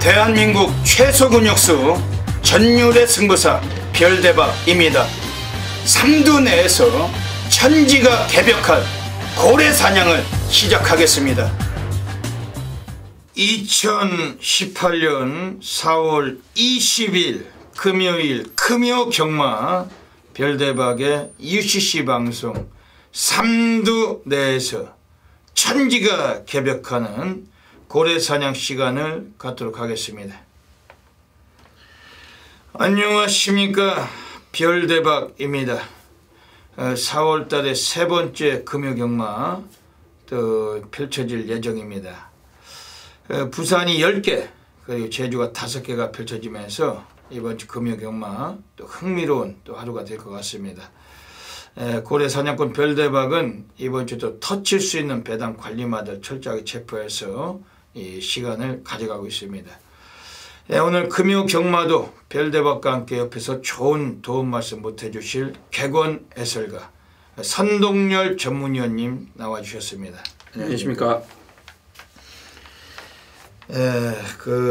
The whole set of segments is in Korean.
대한민국 최소 근육수 전율의 승부사 별대박입니다. 삼두 내에서 천지가 개벽할 고래 사냥을 시작하겠습니다. 2018년 4월 20일 금요일 금요경마 별대박의 UCC 방송 삼두 내에서 천지가 개벽하는 고래사냥 시간을 갖도록 하겠습니다. 안녕하십니까, 별대박입니다. 4월달에 세 번째 금요경마 또 펼쳐질 예정입니다. 부산이 10개 그리고 제주가 5개가 펼쳐지면서 이번 주 금요경마 또 흥미로운 또 하루가 될 것 같습니다. 고래사냥꾼 별대박은 이번 주도 터칠 수 있는 배당 관리마들 철저하게 체포해서 이 시간을 가져가고 있습니다. 오늘 금요경마도 별대박과 함께 옆에서 좋은 도움 말씀 못해주실 객원 해설가 선동열 전문위원님 나와주셨습니다. 안녕하십니까.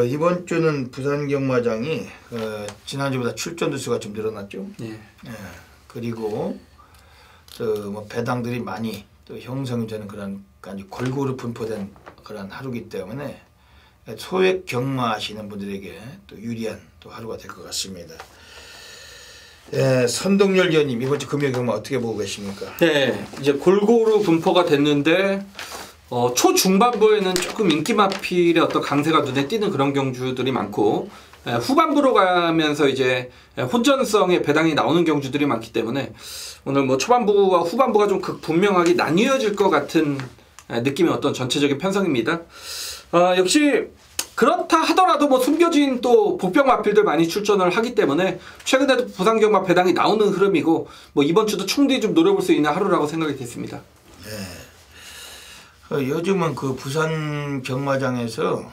이번 주는 부산 경마장이 지난주보다 출전자 수가 좀 늘어났죠. 네. 그리고 뭐 배당들이 많이 또 형성이 되는 그런 골고루 분포된 그런 하루기 때문에 소액 경마하시는 분들에게 또 유리한 또 하루가 될 것 같습니다. 선동열 위원님, 이번 주 금요 경마 어떻게 보고 계십니까? 네, 이제 골고루 분포가 됐는데 초중반부에는 조금 인기 마필의 어떤 강세가 눈에 띄는 그런 경주들이 많고, 후반부로 가면서 이제 혼전성의 배당이 나오는 경주들이 많기 때문에 오늘 뭐 초반부와 후반부가 좀 극분명하게 나뉘어질 것 같은 느낌의 어떤 전체적인 편성입니다. 역시 그렇다 하더라도 뭐 숨겨진 또 복병 마필들 많이 출전을 하기 때문에 최근에도 부산경마 배당이 나오는 흐름이고, 뭐 이번 주도 충분히 좀 노려볼 수 있는 하루라고 생각이 됐습니다. 요즘은 그 부산 경마장에서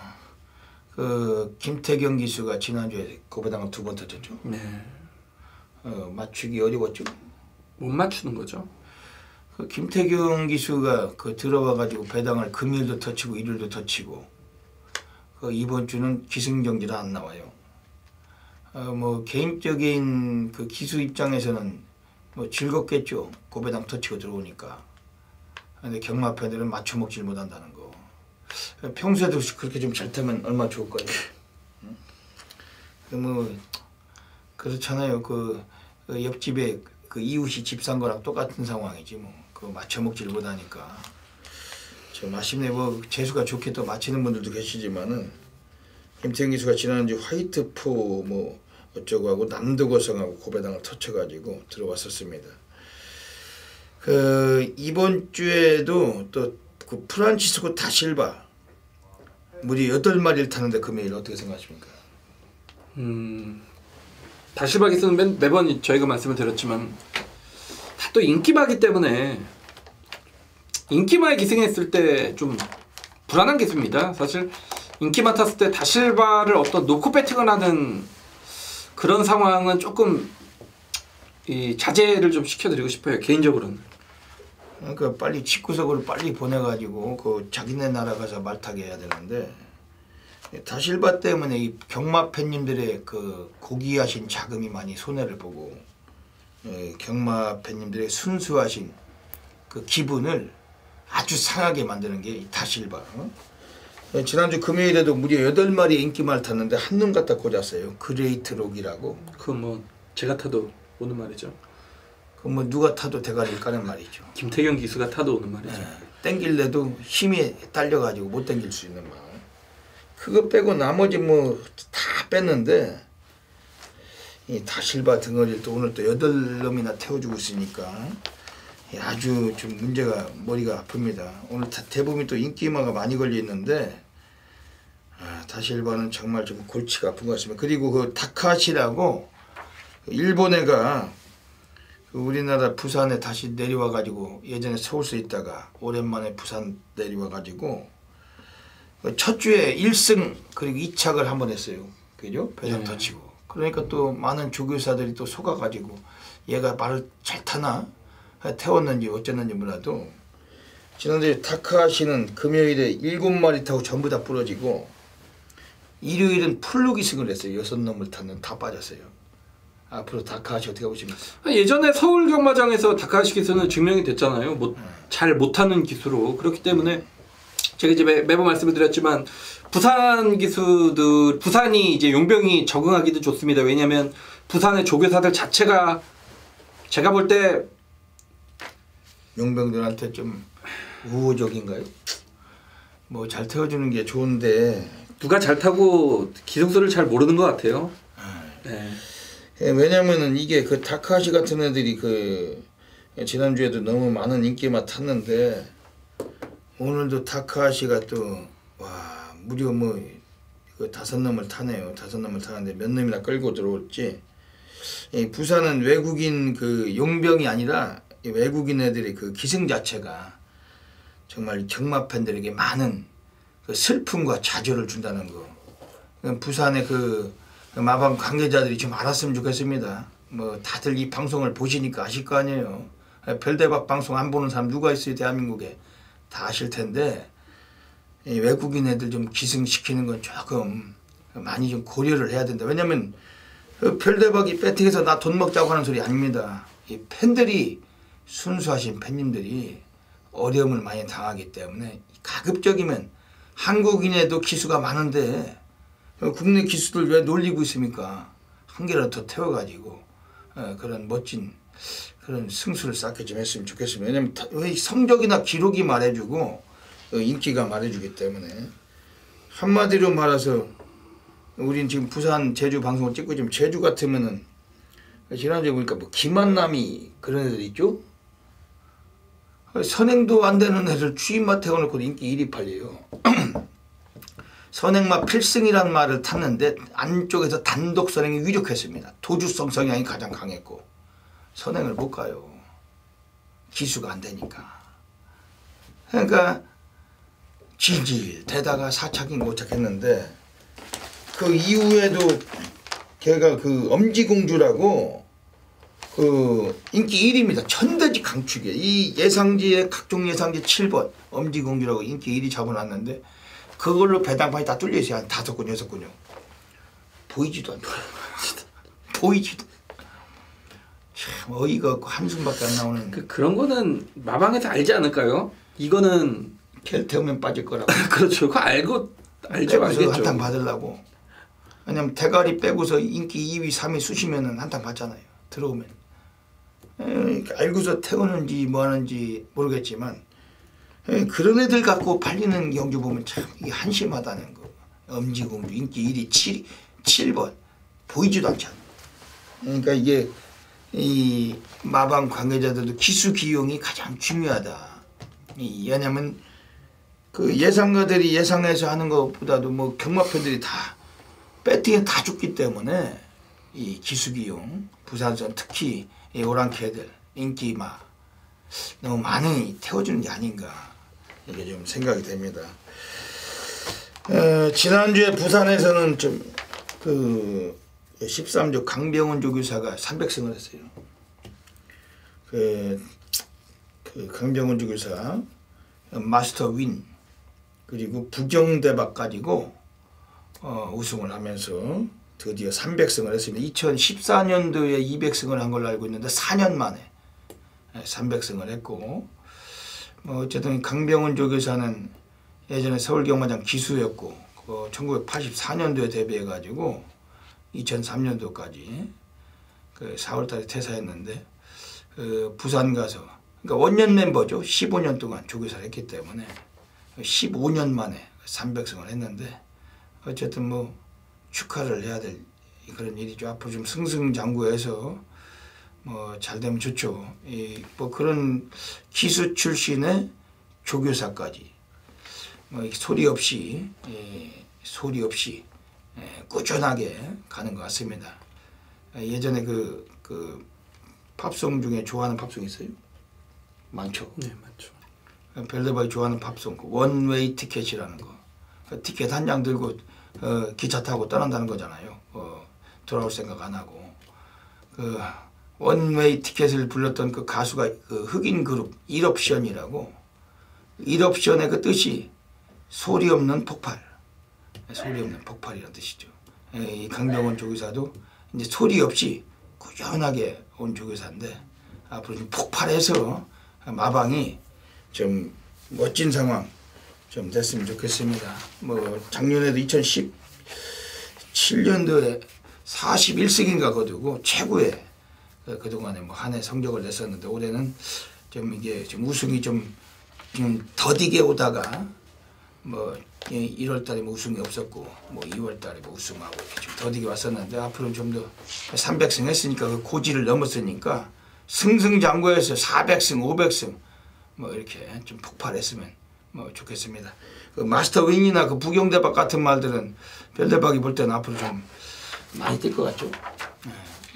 김태경 기수가 지난주에 고배당을 2번 터졌죠. 네. 맞추기 어려웠죠. 못 맞추는 거죠. 김태경 기수가 들어와 가지고 배당을 금요일도 터치고 일요일도 터치고, 이번 주는 기승전결 안 나와요. 뭐 개인적인 기수 입장에서는 뭐 즐겁겠죠. 고배당 터치고 들어오니까. 근데 경마 팬들은 맞춰 먹질 못한다는 거. 평소에도 그렇게 좀 잘 타면 얼마나 좋을 거예요. 뭐 그렇잖아요. 옆집에 이웃이 집 산 거랑 똑같은 상황이지 뭐. 맞춰 먹질 못하니까. 좀 아쉽네. 뭐 재수가 좋게 또 맞히는 분들도 계시지만은 김태경 기수가 지난주 화이트포 뭐 어쩌고 하고 남도거성하고 고배당을 터쳐가지고 들어왔었습니다. 이번 주에도 또 프란치스코 다실바 무려 8마리를 타는데 금요일 어떻게 생각하십니까? 다실바 기수는 매번 저희가 말씀을 드렸지만 다 또 인기마기 때문에 인기마에 기승했을 때 좀 불안한 기수입니다. 사실 인기마 탔을 때 다실바를 어떤 놓고 배팅을 하는 그런 상황은 조금 자제를 좀 시켜드리고 싶어요, 개인적으로는. 그러니까 빨리 집구석으로 빨리 보내가지고 자기네 나라 가서 말 타게 해야 되는데, 다실바 때문에 이 경마 팬님들의 고귀하신 자금이 많이 손해를 보고, 경마 팬님들의 순수하신 기분을 아주 상하게 만드는 게 이 다실바. 지난주 금요일에도 무려 8마리 인기말 탔는데 한눈 갖다 꽂았어요. 그레이트 록이라고. 뭐 제가 타도 오는 말이죠. 뭐 누가 타도 대가리를 까는 말이죠. 김태경 기수가 타도 오는 말이죠. 땡길래도 힘이 딸려가지고 못 땡길 수 있는 마음. 그거 빼고 나머지 뭐 다 뺐는데, 이 다실바 덩어리를 또 오늘 또 8놈이나 태워주고 있으니까 아주 좀 문제가 머리가 아픕니다. 오늘 대부분이 또 인기마가 많이 걸려 있는데, 다실바는 정말 좀 골치가 아픈 것 같습니다. 그리고 타카시라고 일본 애가 우리나라 부산에 다시 내려와 가지고, 예전에 서울서 있다가 오랜만에 부산 내려와 가지고 첫 주에 1승 그리고 2착을 한번 했어요. 그죠? 배당 터치고. 그러니까 또 많은 조교사들이 또 속아 가지고 얘가 말을 잘 타나 태웠는지 어쨌는지 몰라도, 지난주에 타카시는 금요일에 7마리 타고 전부 다 부러지고, 일요일은 풀로 기승을 했어요. 6놈을 탔는 다 빠졌어요. 앞으로 다카하시 어떻게 보십니까? 예전에 서울 경마장에서 다카하시 기수는 증명이 됐잖아요. 잘 못하는 기수로. 그렇기 때문에 제가 이제 매번 말씀을 드렸지만 부산 기수들, 부산이 이제 용병이 적응하기도 좋습니다. 왜냐하면 부산의 조교사들 자체가 제가 볼 때 용병들한테 좀 우호적인가요? 뭐 잘 태워주는 게 좋은데 누가 잘 타고 기승술을 잘 모르는 것 같아요. 네. 왜냐면은 이게 그 다카시 같은 애들이 그 지난주에도 너무 많은 인기만 탔는데 오늘도 다카시가 또 와 무려 뭐 그 5놈을 타네요. 5놈을 타는데 몇 놈이나 끌고 들어올지. 부산은 외국인 그 용병이 아니라 외국인 애들의 그 기승 자체가 정말 경마 팬들에게 많은 그 슬픔과 좌절을 준다는 거. 부산의 그 마방 관계자들이 좀 알았으면 좋겠습니다. 뭐 다들 이 방송을 보시니까 아실 거 아니에요. 별대박 방송 안 보는 사람 누가 있어요 대한민국에. 다 아실 텐데 이 외국인 애들 좀 기승시키는 건 조금 많이 좀 고려를 해야 된다. 왜냐면 별대박이 배팅해서 나 돈 먹자고 하는 소리 아닙니다. 이 팬들이 순수하신 팬님들이 어려움을 많이 당하기 때문에 가급적이면 한국인에도 기수가 많은데 국내 기수들 왜 놀리고 있습니까? 한 개라도 더 태워가지고 그런 멋진 그런 승수를 쌓게 좀 했으면 좋겠습니다. 왜냐면 성적이나 기록이 말해주고 인기가 말해주기 때문에 한마디로 말해서 우린 지금 부산 제주 방송을 찍고 지금 제주 같으면은 지난주에 보니까 뭐 김한남이 그런 애들 있죠? 선행도 안 되는 애들 추임마 태워놓고 인기 1위 팔려요. 선행마 필승이란 말을 탔는데 안쪽에서 단독 선행이 위력했습니다. 도주성 성향이 가장 강했고 선행을 못 가요. 기수가 안 되니까. 그러니까 질질 대다가 4착인 5착 했는데 그 이후에도 걔가 그 엄지공주라고 그 인기 1위입니다. 천대지 강축이에요. 이 예상지에 각종 예상지 7번 엄지공주라고 인기 1위 잡아놨는데 그걸로 배당판이 다 뚫려 있어요. 한 5군 6군요. 보이지도 않고 보이지도 참 어이가 없고 한숨밖에 안 나오는. 그런 거는 마방에서 알지 않을까요? 이거는 걔를 태우면 빠질 거라고. 그렇죠. 그거 알죠. 알겠죠. 한탕 받으려고. 왜냐면 대가리 빼고서 인기 2위 3위 쑤시면은 한탕 받잖아요. 들어오면. 알고서 태우는지 뭐 하는지 모르겠지만 그런 애들 갖고 팔리는 경주 보면 참 이게 한심하다는 거. 엄지공주 인기 1위 7번 보이지도 않잖아. 그러니까 이게 이 마방 관계자들도 기수 기용이 가장 중요하다. 왜냐면 그 예상가들이 예상해서 하는 것보다도 뭐 경마팬들이 다 배팅에 다 죽기 때문에 이 기수기용 부산선 특히 이 오랑캐 애들 인기마 너무 많이 태워주는 게 아닌가 이게 좀 생각이 됩니다. 지난주에 부산에서는 좀 그 13조 강병훈 조교사가 300승을 했어요. 그 강병훈 조교사 마스터 윈 그리고 부경대박 가지고 우승을 하면서 드디어 300승을 했습니다. 2014년도에 200승을 한 걸로 알고 있는데 4년 만에 300승을 했고 어쨌든 강병훈 조교사는 예전에 서울경마장 기수였고 1984년도에 데뷔해가지고 2003년도까지 그 4월달에 퇴사했는데 부산 가서 그러니까 원년 멤버죠. 15년 동안 조교사를 했기 때문에 15년 만에 300승을 했는데 어쨌든 뭐 축하를 해야 될 그런 일이죠. 앞으로 좀 승승장구해서 뭐 잘 되면 좋죠. 뭐 그런 기수 출신의 조교사까지 뭐 소리 없이 꾸준하게 가는 것 같습니다. 예전에 그 팝송 중에 좋아하는 팝송 있어요? 많죠. 네, 많죠. 별대박이 좋아하는 팝송 원웨이 티켓이라는 거. 티켓 한 장 들고 기차 타고 떠난다는 거잖아요. 돌아올 생각 안 하고. 그 원웨이 티켓을 불렀던 그 가수가 그 흑인 그룹 일옵션이라고. 일옵션의 그 뜻이 소리 없는 폭발. 소리 없는 폭발이라는 뜻이죠. 이 강병원 조교사도 이제 소리 없이 꾸준하게 온 조교사인데 앞으로 좀 폭발해서 마방이 좀 멋진 상황 좀 됐으면 좋겠습니다. 뭐 작년에도 2017년도에 41승인가 거두고 최고의 그동안에 뭐 한 해 성적을 냈었는데 올해는 좀 이게 좀 우승이 좀 더디게 오다가 뭐 1월달에 뭐 우승이 없었고 뭐 2월달에 뭐 우승하고 이렇게 좀 더디게 왔었는데 앞으로는 좀 더 300승 했으니까 그 고지를 넘었으니까 승승장구해서 400승, 500승 뭐 이렇게 좀 폭발했으면 뭐 좋겠습니다. 그 마스터 윙이나 그 부경대박 같은 말들은 별대박이 볼 때는 앞으로 좀 많이 뛸 것 같죠.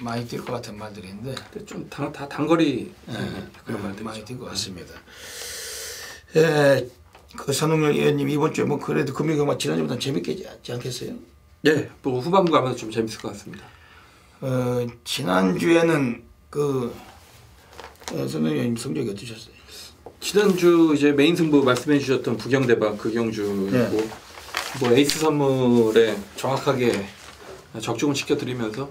많이 뛸 것 같은 말들인데 좀 다 단거리 그런 말들 많이 뛸 것 같습니다. 예, 그 선웅열 의원님 이번 주에 뭐 그래도 금요일만 지난주보다 재밌게 하지 않겠어요? 네, 뭐 후반부 가면서 좀 재밌을 것 같습니다. 지난주에는 그 선웅열 의원님 성적이 어떠셨어요? 지난주 이제 메인 승부 말씀해 주셨던 부경대박 그 경주이고 뭐 에이스 선물에 정확하게 적중을 시켜드리면서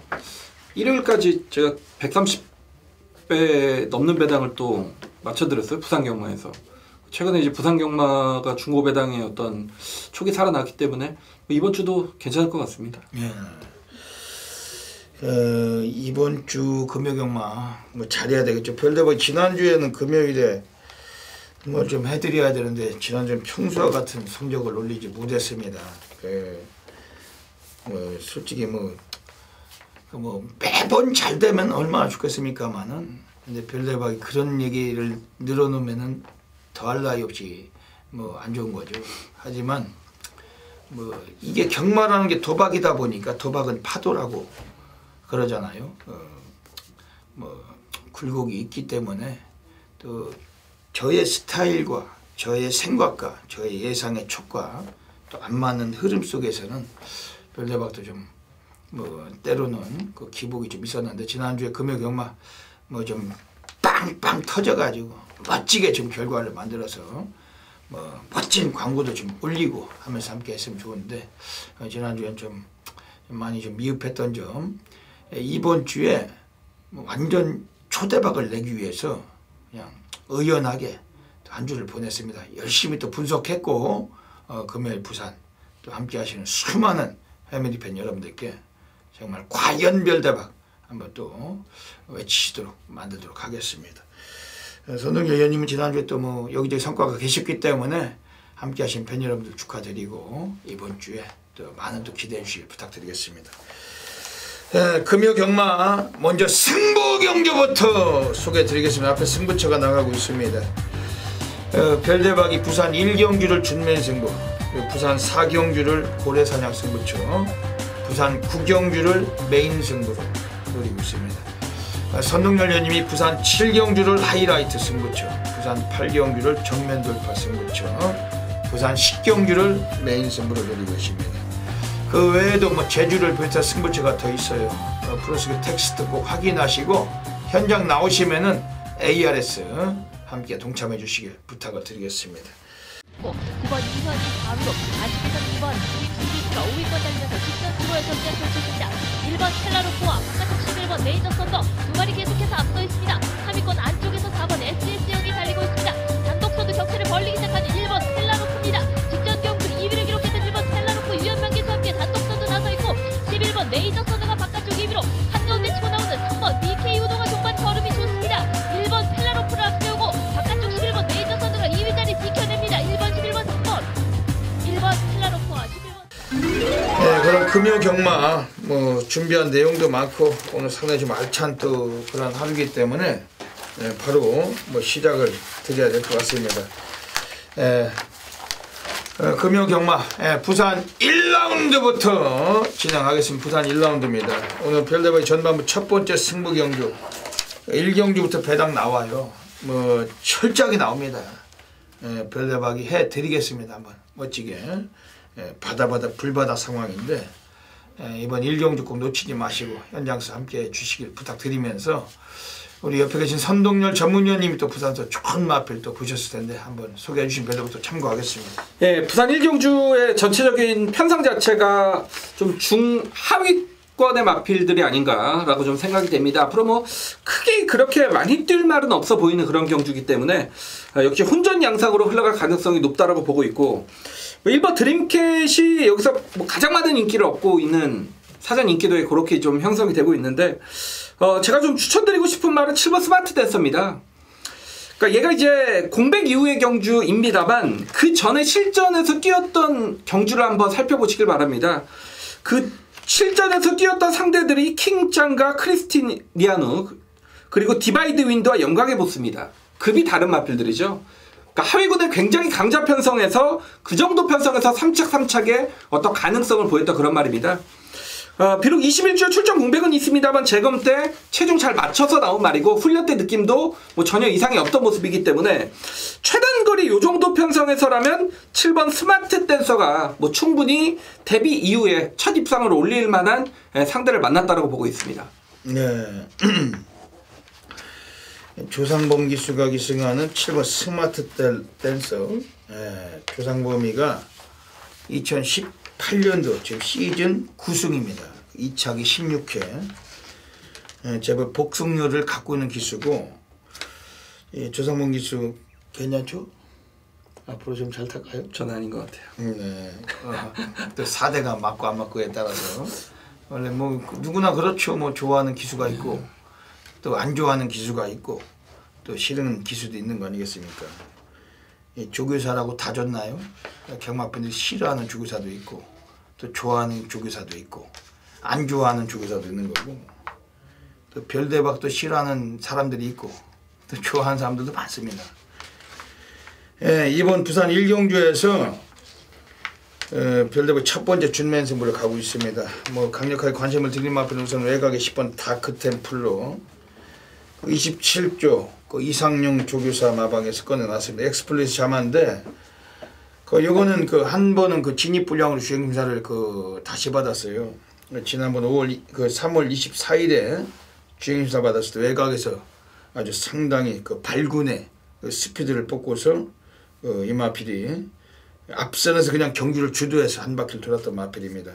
일요일까지 제가 130배 넘는 배당을 또 맞춰드렸어요. 부산 경마에서. 최근에 이제 부산 경마가 중고 배당의 어떤 촉이 살아났기 때문에 이번 주도 괜찮을 것 같습니다. 예. 이번 주 금요 경마 뭐 잘해야 되겠죠. 별대박 지난주에는 금요일에 뭐 좀 해드려야 되는데 지난주는 평소와 같은 성적을 올리지 못했습니다. 뭐 솔직히 뭐 매번 잘 되면 얼마나 좋겠습니까만은 근데 별대박이 그런 얘기를 늘어놓으면은 더할 나위 없이 뭐 안 좋은 거죠. 하지만 뭐 이게 경마라는 게 도박이다 보니까 도박은 파도라고 그러잖아요. 뭐 굴곡이 있기 때문에 또 저의 스타일과 저의 생각과 저의 예상의 촉과 또 안 맞는 흐름 속에서는 별대박도 좀 뭐 때로는 그 기복이 좀 있었는데 지난주에 금요 경마 뭐 좀 빵빵 터져가지고 멋지게 좀 결과를 만들어서 뭐 멋진 광고도 좀 올리고 하면서 함께 했으면 좋은데 지난주엔 좀 많이 좀 미흡했던 점 이번 주에 뭐 완전 초대박을 내기 위해서 그냥 의연하게 한 주를 보냈습니다. 열심히 또 분석했고 금요일 부산 또 함께 하시는 수많은 패밀리 팬 여러분들께 정말 과연 별대박 한번 또 외치시도록 만들도록 하겠습니다. 선동열 의원님은 지난주에 또 뭐 여기저기 성과가 계셨기 때문에 함께 하신 팬 여러분들 축하드리고 이번 주에 또 많은 또 기대해 주시길 부탁드리겠습니다. 금요 경마 먼저 승부 경주부터 소개해 드리겠습니다. 앞에 승부처가 나가고 있습니다. 별대박이 부산 1경주를 준면 승부, 부산 4경주를 고래사냥 승부처, 부산 9경주를 메인 승부로 노리고 있습니다. 선동열 의원님이 부산 7경주를 하이라이트 승부처, 부산 8경주를 정면 돌파 승부처, 부산 10경주를 메인 승부로 노리고 있습니다. 그 외에도 뭐 제주를 비롯한 승부처가 더 있어요. 플러스 그 텍스트 꼭 확인하시고 현장 나오시면은 ARS 함께 동참해 주시길 부탁을 드리겠습니다. 9번 이선이 바로 안쪽에서 2번 김수기가 5위권 달리면서 직전 주로의 경기가 펼쳐집니다. 1번 텔라로포와 바깥쪽 11번 메이저 썬더 두 마리 계속해서 앞서 있습니다. 3위권 안쪽에서 4번 SS형이 달리고 있습니다. 단독선두 격차를 벌리기 시작하는 1번 텔라로포입니다. 직전 경주 2위를 기록했던 1번 텔라로포 유연명기와 함께 단독선두 나서 있고 11번 메이저 썬더가 바깥쪽 2위로 한가운데 치고 나오는 3번 BK 우도가 종반 걸음이 좋습니다. 1번 텔라로포를 앞세우고 바깥쪽 11번 메이저 썬더가 2위 자리 지켜냅니다. 1번 11번 3번 1번 텔라로포와 11번 네, 그럼 금요 경마 뭐 준비한 내용도 많고 오늘 상당히 좀 알찬 또 그런 하루이기 때문에 바로 뭐 시작을 드려야 될 것 같습니다. 금요 경마 부산 1라운드부터 진행하겠습니다. 부산 1라운드입니다. 오늘 별대박이 전반부 첫 번째 승부 경주 1경주부터 배당 나와요. 뭐 철저하게 나옵니다. 별대박이 해드리겠습니다. 한번 멋지게 바다 불바다 상황인데 이번 1경주 꼭 놓치지 마시고 현장에서 함께 해주시길 부탁드리면서 우리 옆에 계신 선동열 전문위원님이 또 부산에서 좋은 마필 또 보셨을 텐데 한번 소개해 주신 별도부터 참고하겠습니다. 예, 부산 1경주의 전체적인 편성 자체가 좀 중하위권의 마필들이 아닌가라고 좀 생각이 됩니다. 앞으로 뭐 크게 그렇게 많이 뛸 말은 없어 보이는 그런 경주이기 때문에 역시 혼전 양상으로 흘러갈 가능성이 높다라고 보고 있고 1번 드림캣이 여기서 뭐 가장 많은 인기를 얻고 있는 사전 인기도에 그렇게 좀 형성이 되고 있는데 제가 좀 추천드리고 싶은 말은 7번 스마트 댄서입니다. 그러니까 얘가 이제 공백 이후의 경주입니다만 그 전에 실전에서 뛰었던 경주를 한번 살펴보시길 바랍니다. 그 실전에서 뛰었던 상대들이 킹짱과 크리스티니아누 그리고 디바이드 윈드와 영광의 보스입니다. 급이 다른 마필들이죠. 그러니까 하위군의 굉장히 강자 편성에서 그 정도 편성에서 3착3착의 어떤 가능성을 보였던 그런 말입니다. 비록 21주에 출전 공백은 있습니다만 재검 때 체중 잘 맞춰서 나온 말이고 훈련 때 느낌도 뭐 전혀 이상이 없던 모습이기 때문에 최단 거리 요 정도 편성에서라면 7번 스마트 댄서가 뭐 충분히 데뷔 이후에 첫 입상을 올릴 만한 상대를 만났다고 보고 있습니다. 네. 조상범 기수가 기승하는 7번 스마트 댄서. 조상범이가 2018년도 지금 시즌 9승입니다. 2차기 16회. 제법 복승률을 갖고 있는 기수고 조상범 기수 괜찮죠? 앞으로 좀 잘 탈까요? 전 아닌 것 같아요. 네. 또 4대가 맞고 안 맞고에 따라서 원래 뭐 누구나 그렇죠. 뭐 좋아하는 기수가 있고 또 안 좋아하는 기수가 있고 또 싫은 기수도 있는 거 아니겠습니까? 조교사라고 다 줬나요? 경마팬들이 싫어하는 조교사도 있고 또 좋아하는 조교사도 있고 안 좋아하는 조교사도 있는 거고 또 별대박도 싫어하는 사람들이 있고 또 좋아하는 사람들도 많습니다. 이번 부산 1경주에서 별대박 첫 번째 준맨 승부를 가고 있습니다. 뭐 강력하게 관심을 드린 마필은 우선 외곽의 10번 다크템플로 27조 그 이상용 조교사 마방에서 꺼내놨습니다. 엑스플레이스 자마인데 요거는 한 번은 진입 불량으로 주행심사를 다시 받았어요. 지난번 3월 24일에 주행심사 받았을 때 외곽에서 아주 상당히 발군의 스피드를 뽑고서 이 마필이 앞선에서 그냥 경주를 주도해서 한 바퀴를 돌았던 마필입니다.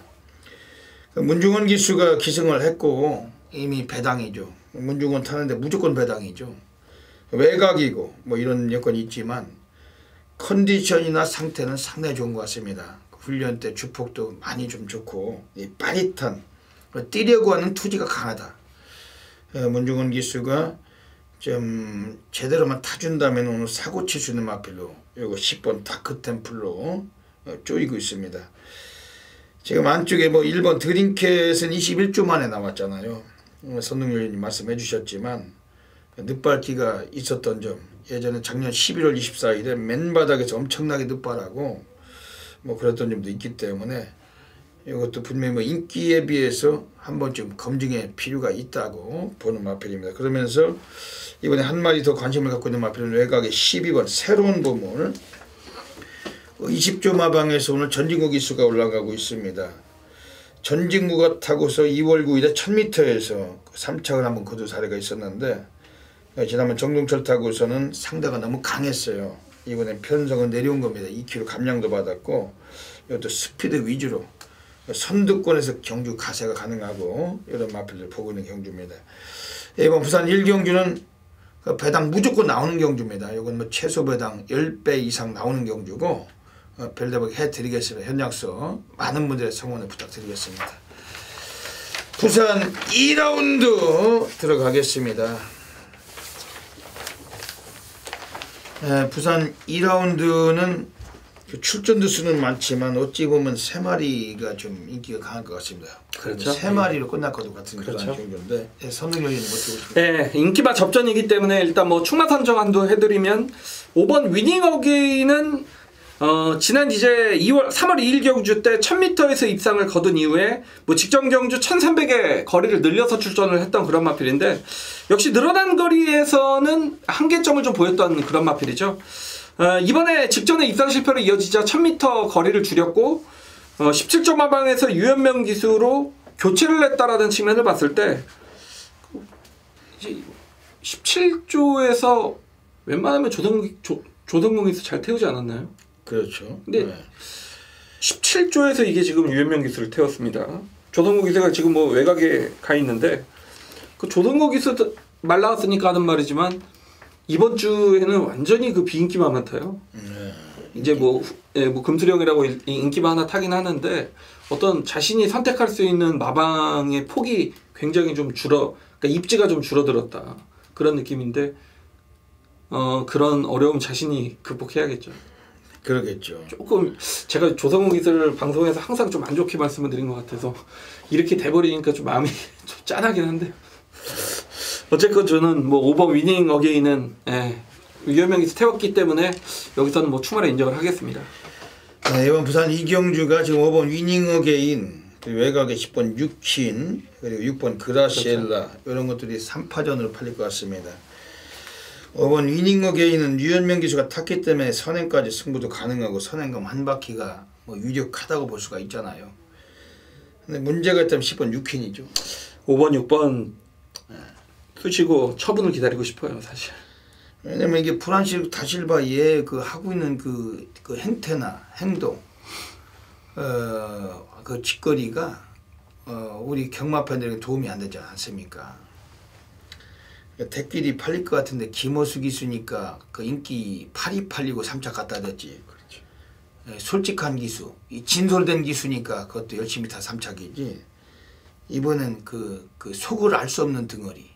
문중원 기수가 기승을 했고 이미 배당이죠. 문중원 타는데 무조건 배당이죠. 외곽이고 뭐 이런 여건이 있지만 컨디션이나 상태는 상당히 좋은 것 같습니다. 훈련 때 주폭도 많이 좀 좋고 빠릿한 뛰려고 하는 투지가 강하다. 문중원 기수가 좀 제대로만 타준다면 오늘 사고 칠 수 있는 마필로 요거 10번 다크템플로 쪼이고 있습니다. 지금 안쪽에 뭐 1번 드림캣은 21주 만에 나왔잖아요. 선동열님 말씀해 주셨지만 늦발기가 있었던 점 예전에 작년 11월 24일에 맨바닥에서 엄청나게 늦발하고 뭐 그랬던 점도 있기 때문에 이것도 분명히 뭐 인기에 비해서 한 번쯤 검증의 필요가 있다고 보는 마필입니다. 그러면서 이번에 한 마리 더 관심을 갖고 있는 마필은 외곽의 12번 새로운 보물 20조 마방에서 오늘 전진구 기수가 올라가고 있습니다. 전진구가 타고서 2월 9일에 1000m에서 3착을 한번 거둔 사례가 있었는데 지난번 정동철 타고서는 상대가 너무 강했어요. 이번엔 편성은 내려온 겁니다. 2kg 감량도 받았고 이것도 스피드 위주로 선두권에서 경주 가세가 가능하고 이런 마필들 보고 있는 경주입니다. 이번 부산 1경주는 배당 무조건 나오는 경주입니다. 이건 뭐 최소 배당 10배 이상 나오는 경주고 별대박 해드리겠습니다. 현약서 많은 분들의 성원을 부탁드리겠습니다. 부산 2라운드 들어가겠습니다. 부산 2라운드는 출전도 수는 많지만 어찌 보면 3마리가 좀 인기가 강할 것 같습니다. 그렇죠. 3마리로 끝날 것 같은 그렇죠. 그런 경주인데 선동열님 어떻게 보십니까? 네, 인기마 접전이기 때문에 일단 뭐 충마 선정한도 해드리면 5번 위닝어게인은 지난 이제 3월 2일 경주 때 1000m에서 입상을 거둔 이후에 뭐 직전 경주 1300의 거리를 늘려서 출전을 했던 그런 마필인데 역시 늘어난 거리에서는 한계점을 좀 보였던 그런 마필이죠. 이번에 직전에 입상 실패로 이어지자 1000m 거리를 줄였고 17점 마방에서 유연명 기수로 교체를 했다라는 측면을 봤을 때 이제 17조에서 웬만하면 조선공에서 잘 태우지 않았나요? 그렇죠. 근데 17조에서 이게 지금 유연명 기술을 태웠습니다. 조선고 기세가 지금 뭐 외곽에 가 있는데 그 조선고 기세 말 나왔으니까 하는 말이지만 이번 주에는 완전히 그 비인기만 하나 타요. 이제 뭐 금수령이라고 인기만 하나 타긴 하는데 어떤 자신이 선택할 수 있는 마방의 폭이 굉장히 좀 그러니까 입지가 좀 줄어들었다 그런 느낌인데 그런 어려움 자신이 극복해야겠죠. 그러겠죠. 조금 제가 조성욱 기술을 방송에서 항상 좀 안 좋게 말씀을 드린 것 같아서 이렇게 돼버리니까 좀 마음이 좀 짠하긴 한데 어쨌건 저는 뭐 5번 위닝 어게인은 유연명에서 태웠기 때문에 여기서는 뭐 추마를 인정을 하겠습니다. 네, 이번 부산 이경주가 지금 5번 위닝 어게인 그리고 외곽에 10번 유킨 그리고 6번 그라시엘라 그렇죠. 이런 것들이 3파전으로 팔릴 것 같습니다. 5번 위닝 어게인은 유연명 기수가 탔기 때문에 선행까지 승부도 가능하고 선행감 한 바퀴가 뭐 유력하다고 볼 수가 있잖아요. 근데 문제가 있다면 10번 유킨이죠. 5번 6번 쓰시고 처분을 기다리고 싶어요 사실. 왜냐면 이게 프란시스 다실바의 그 하고 있는 그 행태나 행동 그 짓거리가 우리 경마 팬들에게 도움이 안 되지 않습니까? 대끼리 팔릴 것 같은데 김호수 기수니까 그 인기 8이 팔리고 3차 갖다 댔지. 그렇죠. 솔직한 기수, 진솔된 기수니까 그것도 열심히 다 3차기지. 이번엔 그 속을 알 수 없는 등어리.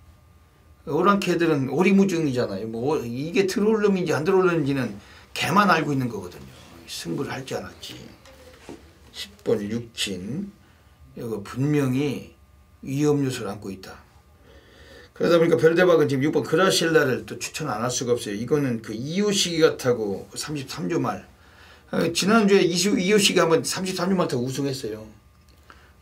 오랑캐들은 오리무중이잖아요. 뭐 이게 들어올 놈인지 안 들어올 놈인지는 걔만 알고 있는 거거든요. 승부를 할 줄 알았지. 10번 육친 이거 분명히 위험 요소를 안고 있다. 그러다 보니까 별대박은 지금 6번 그라실라를 또 추천 안 할 수가 없어요. 이거는 그 이호식이가 타고 33조 말 지난주에 이호식이 한번 33조 말 타고 우승했어요.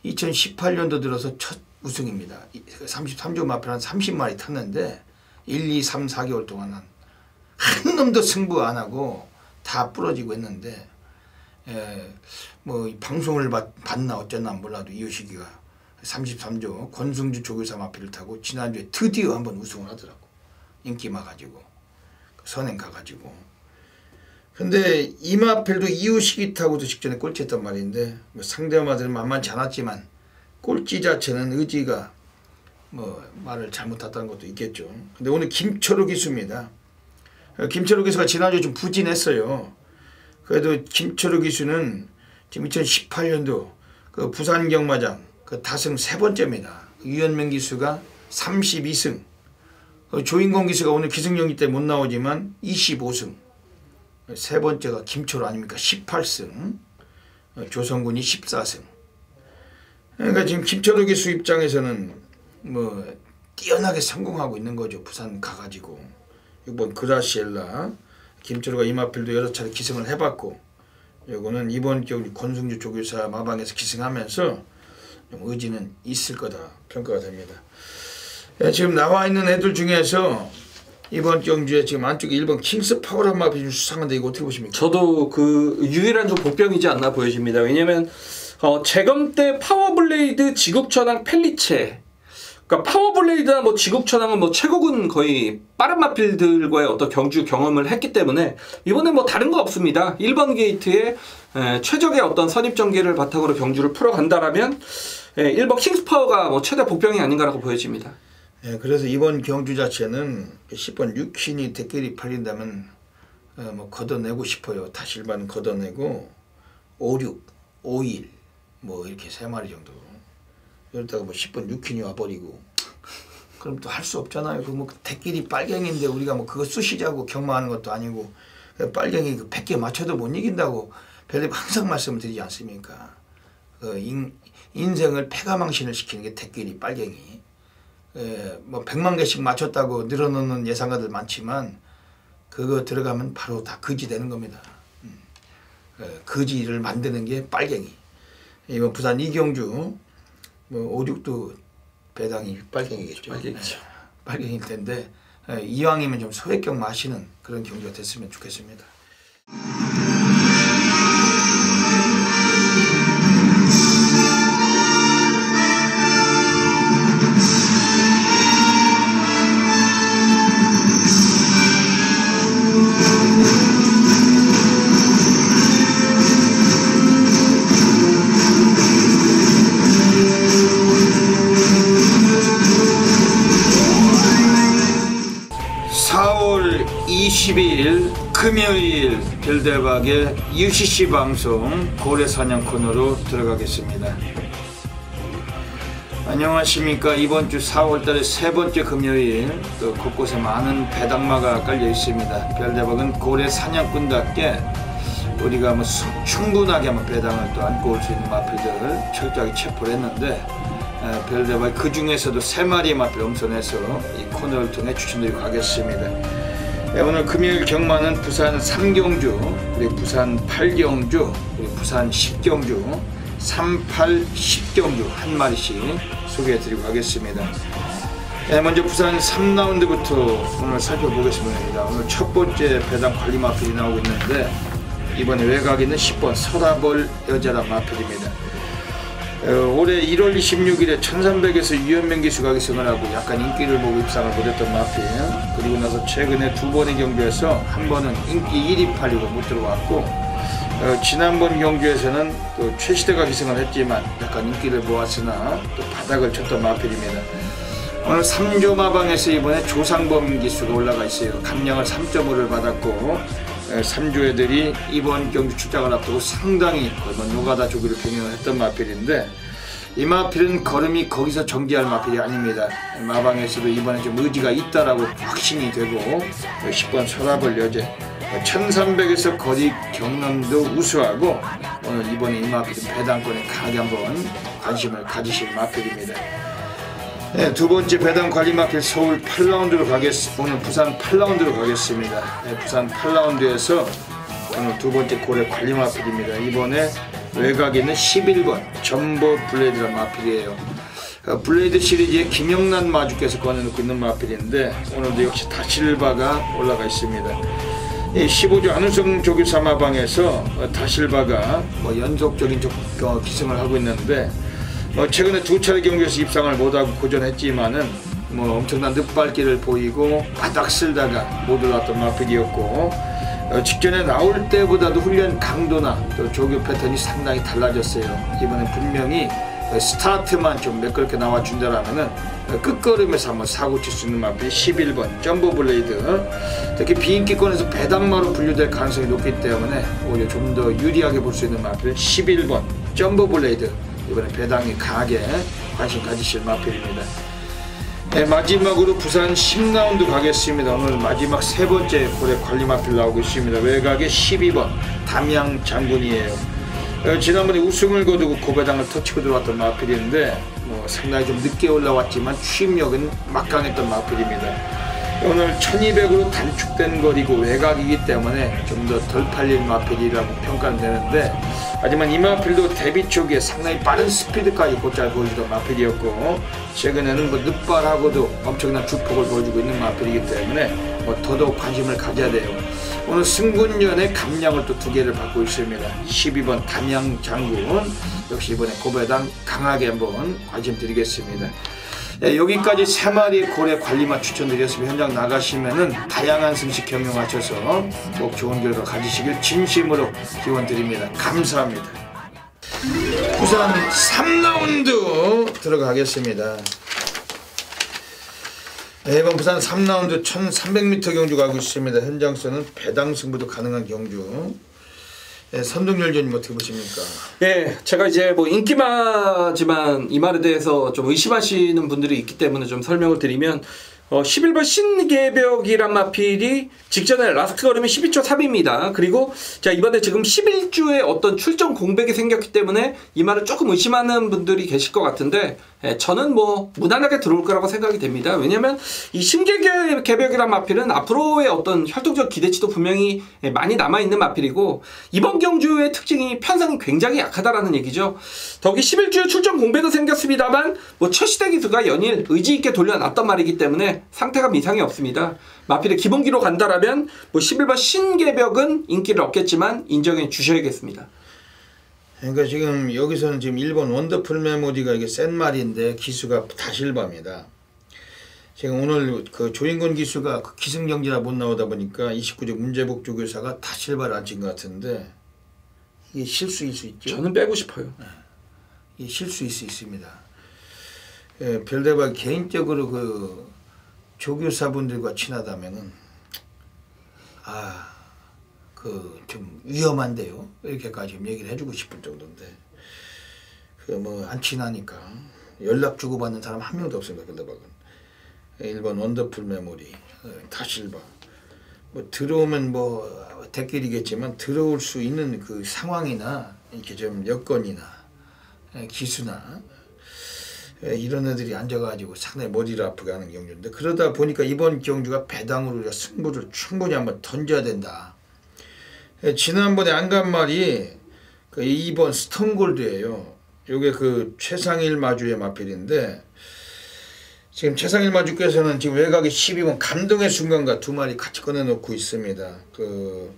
2018년도 들어서 첫 우승입니다. 33조 마편 한 30마리 탔는데 1, 2, 3, 4개월 동안 한 놈도 승부 안 하고 다 부러지고 했는데 뭐 방송을 봤나 어쩌나 몰라도 이호식이가 33조 권승주 조교사 마필을 타고 지난주에 드디어 한번 우승을 하더라고. 인기마 가지고 선행 가가지고. 근데 이 마필도 이호식이 타고도 직전에 꼴찌했단 말인데 뭐 상대마들은 만만치 않았지만 꼴찌 자체는 의지가 뭐 말을 잘못했다는 것도 있겠죠. 근데 오늘 김철우 기수입니다. 김철우 기수가 지난주에 좀 부진했어요. 그래도 김철우 기수는 지금 2018년도 그 부산 경마장 그 다승 3번째입니다. 유연명 기수가 32승. 조인공 기수가 오늘 기승전기 때문에 못 나오지만 25승. 3번째가 김철우 아닙니까? 18승. 조성군이 14승. 그러니까 지금 김철우 기수 입장에서는 뭐 뛰어나게 성공하고 있는 거죠. 부산 가가지고. 6번 그라시엘라. 김철우가 이마필도 여러 차례 기승을 해봤고 요거는 이번 경기 권승주 조교사 마방에서 기승하면서 의지는 있을 거다 평가가 됩니다. 지금 나와 있는 애들 중에서 이번 경주에 지금 안쪽에 1번 킹스 파워란 마음이 좀 수상한데 이거 어떻게 보십니까? 저도 그 유일한 좀 복병이지 않나 보여집니다. 왜냐면 재검 때 파워블레이드 지국천왕 펠리체 그러니까 파워블레이드나 뭐 지국천왕은 뭐 최고군 거의 빠른 마필들과의 어떤 경주 경험을 했기 때문에 이번에 뭐 다른 거 없습니다. 1번 게이트에 최적의 어떤 선입전개를 바탕으로 경주를 풀어간다라면 1번 킹스파워가 뭐 최대 복병이 아닌가라고 보여집니다. 그래서 이번 경주 자체는 10번 유킨이 대끼리 팔린다면 뭐 걷어내고 싶어요. 다실반 걷어내고 56, 51 뭐 이렇게 3마리 정도. 이러다가 뭐 10번 유킨이 와버리고 그럼 또 할 수 없잖아요. 그 뭐 대끼리 빨갱인데 우리가 뭐 그거 쑤시자고 경마하는 것도 아니고 빨갱이 그 100개 맞춰도 못 이긴다고 별님 항상 말씀을 드리지 않습니까? 인생을 패가망신을 시키는 게 대끼리 빨갱이. 뭐 100만 개씩 맞췄다고 늘어놓는 예상가들 많지만 그거 들어가면 바로 다 거지 되는 겁니다. 거지를 만드는 게 빨갱이. 이번 부산 이경주 뭐 5, 6도 배당이 빨갱이겠죠. 빨갱이죠. 빨갱일 텐데 이왕이면 좀 소액경마 하시는 그런 경주가 됐으면 좋겠습니다. 금요일 별대박의 UCC 방송 고래사냥 코너로 들어가겠습니다. 안녕하십니까. 이번 주 4월달의 세 번째 금요일, 또 곳곳에 많은 배당마가 깔려 있습니다. 별대박은 고래 사냥꾼답게 우리가 뭐 충분하게 배당을 또 안고 올 수 있는 마필들 철저하게 체포를 했는데, 별대박 그 중에서도 3마리의 마필 엄선해서 이 코너를 통해 추천드리고 가겠습니다. 오늘 금요일 경마는 부산 3경주, 그리고 부산 8경주, 그리고 부산 10경주, 3, 8, 10경주 한 마리씩 소개해드리고 가겠습니다. 먼저 부산 3라운드부터 오늘 살펴보겠습니다. 오늘 첫 번째 배당 관리 마필이 나오고 있는데, 이번에 외곽에 있는 10번 서라벌 여자라 마필입니다. 올해 1월 26일에 1300에서 유현명 기수가 기승을 하고 약간 인기를 보고 입상을 못했던 마필, 그리고 나서 최근에 2번의 경주에서 한 번은 인기 1위 팔리고 못 들어왔고, 지난번 경주에서는 또 최시대가 기승을 했지만 약간 인기를 모았으나 또 바닥을 쳤던 마필입니다. 오늘 3조 마방에서 이번에 조상범 기수가 올라가 있어요. 감량을 3.5를 받았고, 3조 애들이 이번 경주 출장을 앞두고 상당히 노가다 조기를 병행을 했던 마필인데, 이 마필은 걸음이 거기서 정지할 마필이 아닙니다. 마방에서도 이번에 좀 의지가 있다라고 확신이 되고, 10번 서라벌 여제 1300에서 거리 경험도 우수하고, 오늘 이번에 이 마필은 배당권에 강하게 한번 관심을 가지실 마필입니다. 두 번째 배당 관리 마필 서울 8라운드로 오늘 부산 8라운드로 가겠습니다. 부산 8라운드에서 오늘 두 번째 고래 관리 마필입니다. 이번에 외곽에 있는 11번 점보 블레이드라는 마필이에요. 블레이드 시리즈의 김영란 마주께서 꺼내놓고 있는 마필인데, 오늘도 역시 다실바가 올라가 있습니다. 15조 안우성 조교사 마방에서 다실바가 연속적인 기승을 하고 있는데, 최근에 2차례 경기에서 입상을 못하고 고전했지만은 엄청난 늦발길을 보이고 바닥 쓸다가 못 올랐던 마필이었고, 직전에 나올 때보다도 훈련 강도나 또 조교 패턴이 상당히 달라졌어요. 이번엔 분명히 스타트만 좀 매끄럽게 나와준다라면은 끝걸음에서 한번 사고 칠 수 있는 마필 11번 점보 블레이드, 특히 비인기권에서 배당마로 분류될 가능성이 높기 때문에 오히려 좀 더 유리하게 볼 수 있는 마필 11번 점보 블레이드, 이번에 배당이 강하게 관심 가지실 마필입니다. 마지막으로 부산 10라운드 가겠습니다. 오늘 마지막 세 번째 고래 관리 마필 나오고 있습니다. 외곽에 12번 담양 장군이에요. 지난번에 우승을 거두고 고배당을 터치고 들어왔던 마필인데, 상당히 좀 늦게 올라왔지만 추임력은 막강했던 마필입니다. 오늘 1200으로 단축된 거리고 외곽이기 때문에 좀 더 덜 팔릴 마필이라고 평가는 되는데, 하지만 이 마필도 데뷔 초기에 상당히 빠른 스피드까지 곧잘 보여주던 마필이었고, 최근에는 늦발하고도 엄청난 주폭을 보여주고 있는 마필이기 때문에 더더욱 관심을 가져야 돼요. 오늘 승군전에 감량을 또 2개를 받고 있습니다. 12번 담양 장군 역시 이번에 고배당 강하게 한번 관심 드리겠습니다. 여기까지 3마리의 고래 관리만 추천드렸으면, 현장 나가시면은 다양한 승식 경영하셔서 꼭 좋은 결과 가지시길 진심으로 기원드립니다. 감사합니다. 부산 3라운드 들어가겠습니다. 이번 부산 3라운드 1300m 경주 가고 있습니다. 현장서는 배당 승부도 가능한 경주. 선동열전님 어떻게 보십니까? 제가 이제 인기마지만 이 말에 대해서 좀 의심하시는 분들이 있기 때문에 좀 설명을 드리면, 11번 신계벽이란 마필이 직전에 라스트 걸음이 12초 3입니다. 그리고 자, 이번에 지금 11주에 어떤 출전 공백이 생겼기 때문에 이 말을 조금 의심하는 분들이 계실 것 같은데, 저는 무난하게 들어올 거라고 생각이 됩니다. 왜냐면 이 신계벽이란 마필은 앞으로의 어떤 활동적 기대치도 분명히 많이 남아있는 마필이고, 이번 경주의 특징이 편성이 굉장히 약하다라는 얘기죠. 더기 11주에 출전 공백은 생겼습니다만 최시대 기수가 연일 의지있게 돌려놨단 말이기 때문에 상태가 이상이 없습니다. 마필의 기본기로 간다라면 11번 신계벽은 인기를 얻겠지만 인정해 주셔야겠습니다. 그러니까 지금 여기서는 지금 1번 원더풀 메모디가 이게 센 말인데 기수가 다실바입니다. 지금 오늘 그 조인권 기수가 기승경기라 못 나오다 보니까 29조 문제복 조교사가 다실바를 안 친 것 같은데, 이게 실수일 수 있죠? 저는 빼고 싶어요. 이게 실수일 수 있습니다. 별대박 개인적으로 조교사분들과 친하다면은 그 좀 위험한데요. 이렇게까지 좀 얘기를 해주고 싶을 정도인데 그 뭐 안 친하니까 연락 주고받는 사람 한 명도 없습니다. 빌드박은 1번 원더풀 메모리, 다실바 뭐 들어오면 뭐 댓글이겠지만 들어올 수 있는 그 상황이나 이렇게 좀 여건이나 기수나 이런 애들이 앉아가지고 상당히 머리를 아프게 하는 경주인데 그러다 보니까 이번 경주가 배당으로 우리가 승부를 충분히 한번 던져야 된다. 지난번에 안 간 말이 그 2번 스톤골드예요. 요게 그 최상일 마주의 마필인데 지금 최상일 마주께서는 지금 외곽에 12번 감동의 순간과 두 마리 같이 꺼내놓고 있습니다. 그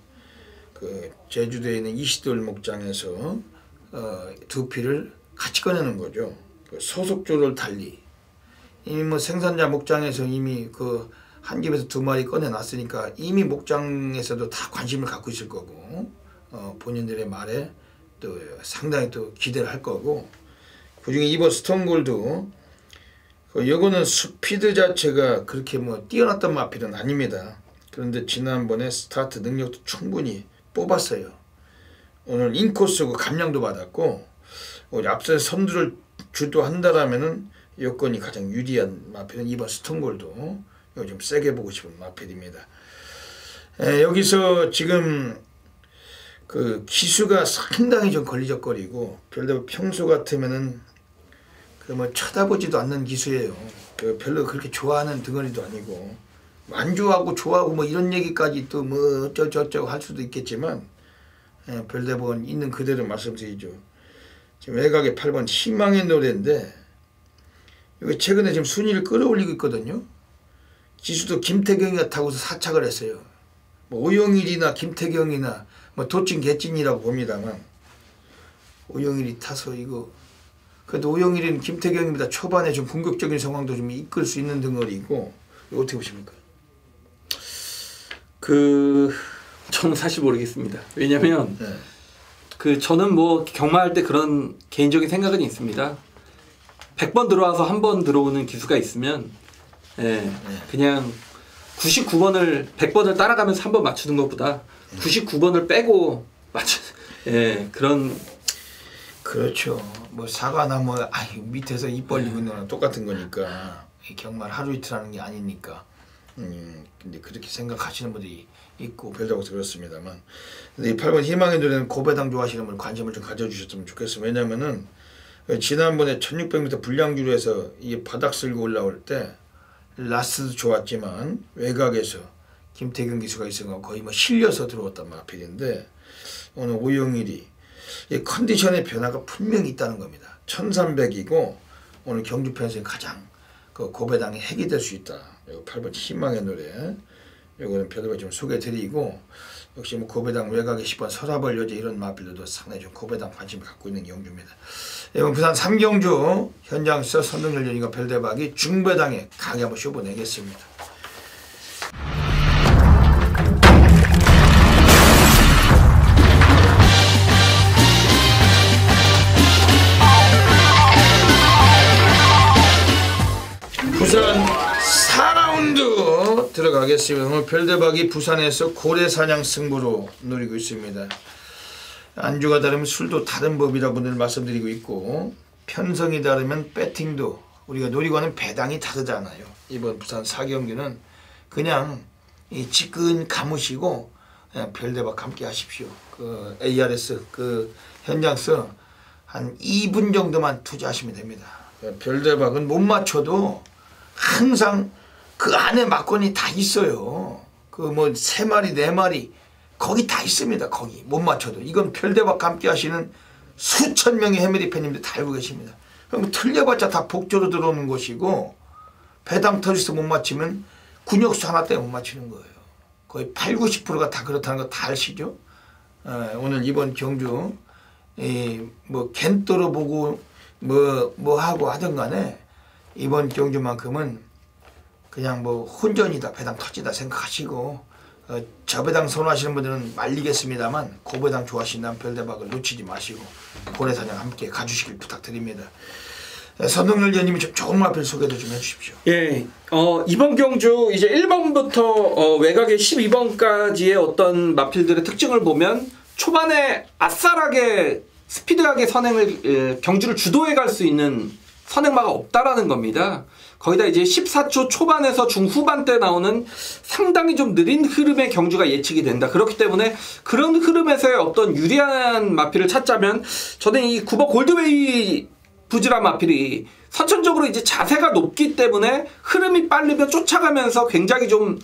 제주도에 있는 이시돌 목장에서 두 피를 같이 꺼내는 거죠. 그 소속조를 달리 이미 뭐 생산자 목장에서 이미 그 한 집에서 두 마리 꺼내놨으니까 이미 목장에서도 다 관심을 갖고 있을 거고 본인들의 말에 또 상당히 또 기대를 할 거고 그중에 이번 스톤골드 요거는 스피드 자체가 그렇게 뭐 뛰어났던 마필은 아닙니다. 그런데 지난번에 스타트 능력도 충분히 뽑았어요. 오늘 인코스고 감량도 받았고 우리 앞서 선두를 주도한다라면은 여건이 가장 유리한 마필은 이번 스톤골드. 이거 좀 세게 보고 싶은 마필입니다. 여기서 지금 그 기수가 상당히 좀 걸리적거리고 별로 평소 같으면은 그 뭐 쳐다보지도 않는 기수예요. 그 별로 그렇게 좋아하는 덩어리도 아니고 안 좋아하고 좋아하고 뭐 이런 얘기까지 또 뭐 어쩌고저쩌고 할 수도 있겠지만 별대본 있는 그대로 말씀드리죠. 지금 외곽에 8번 희망의 노래인데 이거 최근에 지금 순위를 끌어올리고 있거든요. 기수도 김태경이가 타고서 사착을 했어요. 뭐 오영일이나 김태경이나 뭐 도찐 개찐이라고 봅니다만 오영일이 타서 이거 그래도 오영일이는 김태경입니다. 초반에 좀 공격적인 상황도 좀 이끌 수 있는 덩어리고 이거 어떻게 보십니까? 저는 사실 모르겠습니다. 왜냐면 저는 뭐 경마할 때 그런 개인적인 생각은 있습니다. 100번 들어와서 한 번 들어오는 기수가 있으면 그냥 99번을 100번을 따라가면서 한 번 맞추는 것보다 99번을 빼고 그런 그렇죠. 뭐 사과나 뭐 밑에서 입 벌리고 있는 거랑 똑같은 거니까 경마를 하루 이틀 하는 게 아니니까 근데 그렇게 생각하시는 분들이 있고 별다고 그렇습니다만 근데 이 8번 희망의 노래는 고배당 좋아하시는 분 관심을 좀 가져주셨으면 좋겠어요. 왜냐면은 지난번에 1600m 불량주로에서 이게 바닥 쓸고 올라올 때 라스도 좋았지만 외곽에서 김태경 기수가 있어서 거의 뭐 실려서 들어왔단 마필인데 오늘 오영일이 이 컨디션의 변화가 분명히 있다는 겁니다. 1300이고 오늘 경주편에서 가장 그 고배당의 핵이 될 수 있다. 요 8번 희망의 노래 요거는 별도로 좀 소개드리고 역시 뭐 고배당 외곽의 10번 서라벌 여제 이런 마필들도 상당히 좀 고배당 관심을 갖고 있는 경주입니다. 이번 부산 3경주 현장에서 선동열전이가 별대박이 중배당에 강하게 한번 쇼보내겠습니다. 부산 4라운드 들어가겠습니다. 오늘 별대박이 부산에서 고래사냥 승부로 노리고 있습니다. 안주가 다르면 술도 다른 법이라고 늘 말씀드리고 있고 편성이 다르면 배팅도 우리가 노리고 하는 배당이 다르잖아요. 이번 부산 4경기는 그냥 이 지끈 감으시고 별대박 함께 하십시오. 그 ARS 그 현장서 한 2분 정도만 투자하시면 됩니다. 별대박은 못 맞춰도 항상 그 안에 막건이 다 있어요. 그 뭐 3마리 4마리 거기 다 있습니다. 거기 못 맞춰도 이건 별대박 함께 하시는 수천 명의 해메리 팬님들 다 알고 계십니다. 그럼 틀려봤자 다 복조로 들어오는 것이고 배당 터지서 못 맞히면 군역수 하나 때문에 못 맞히는 거예요. 거의 80~90%가 다 그렇다는 거 다 아시죠? 오늘 이번 경주 뭐 겐또로 보고 뭐 하고 하든 간에 이번 경주만큼은 그냥 뭐 혼전이다 배당 터지다 생각하시고 저배당 선호하시는 분들은 말리겠습니다만 고배당 좋아하신다면 별대박을 놓치지 마시고 고래사냥 함께 가주시길 부탁드립니다. 선동열 위원님이 좀 좋은 마필 소개도 좀 해주십시오. 예, 이번 경주 이제 1번부터 외곽의 12번까지의 어떤 마필들의 특징을 보면 초반에 아싸하게 스피드하게 선행을 경주를 주도해 갈 수 있는 선행마가 없다라는 겁니다. 거기다 이제 14초 초반에서 중후반 때 나오는 상당히 좀 느린 흐름의 경주가 예측이 된다. 그렇기 때문에 그런 흐름에서의 어떤 유리한 마필을 찾자면 저는 이 9번 골드웨이 부지런 마필이 선천적으로 이제 자세가 높기 때문에 흐름이 빠르면 쫓아가면서 굉장히 좀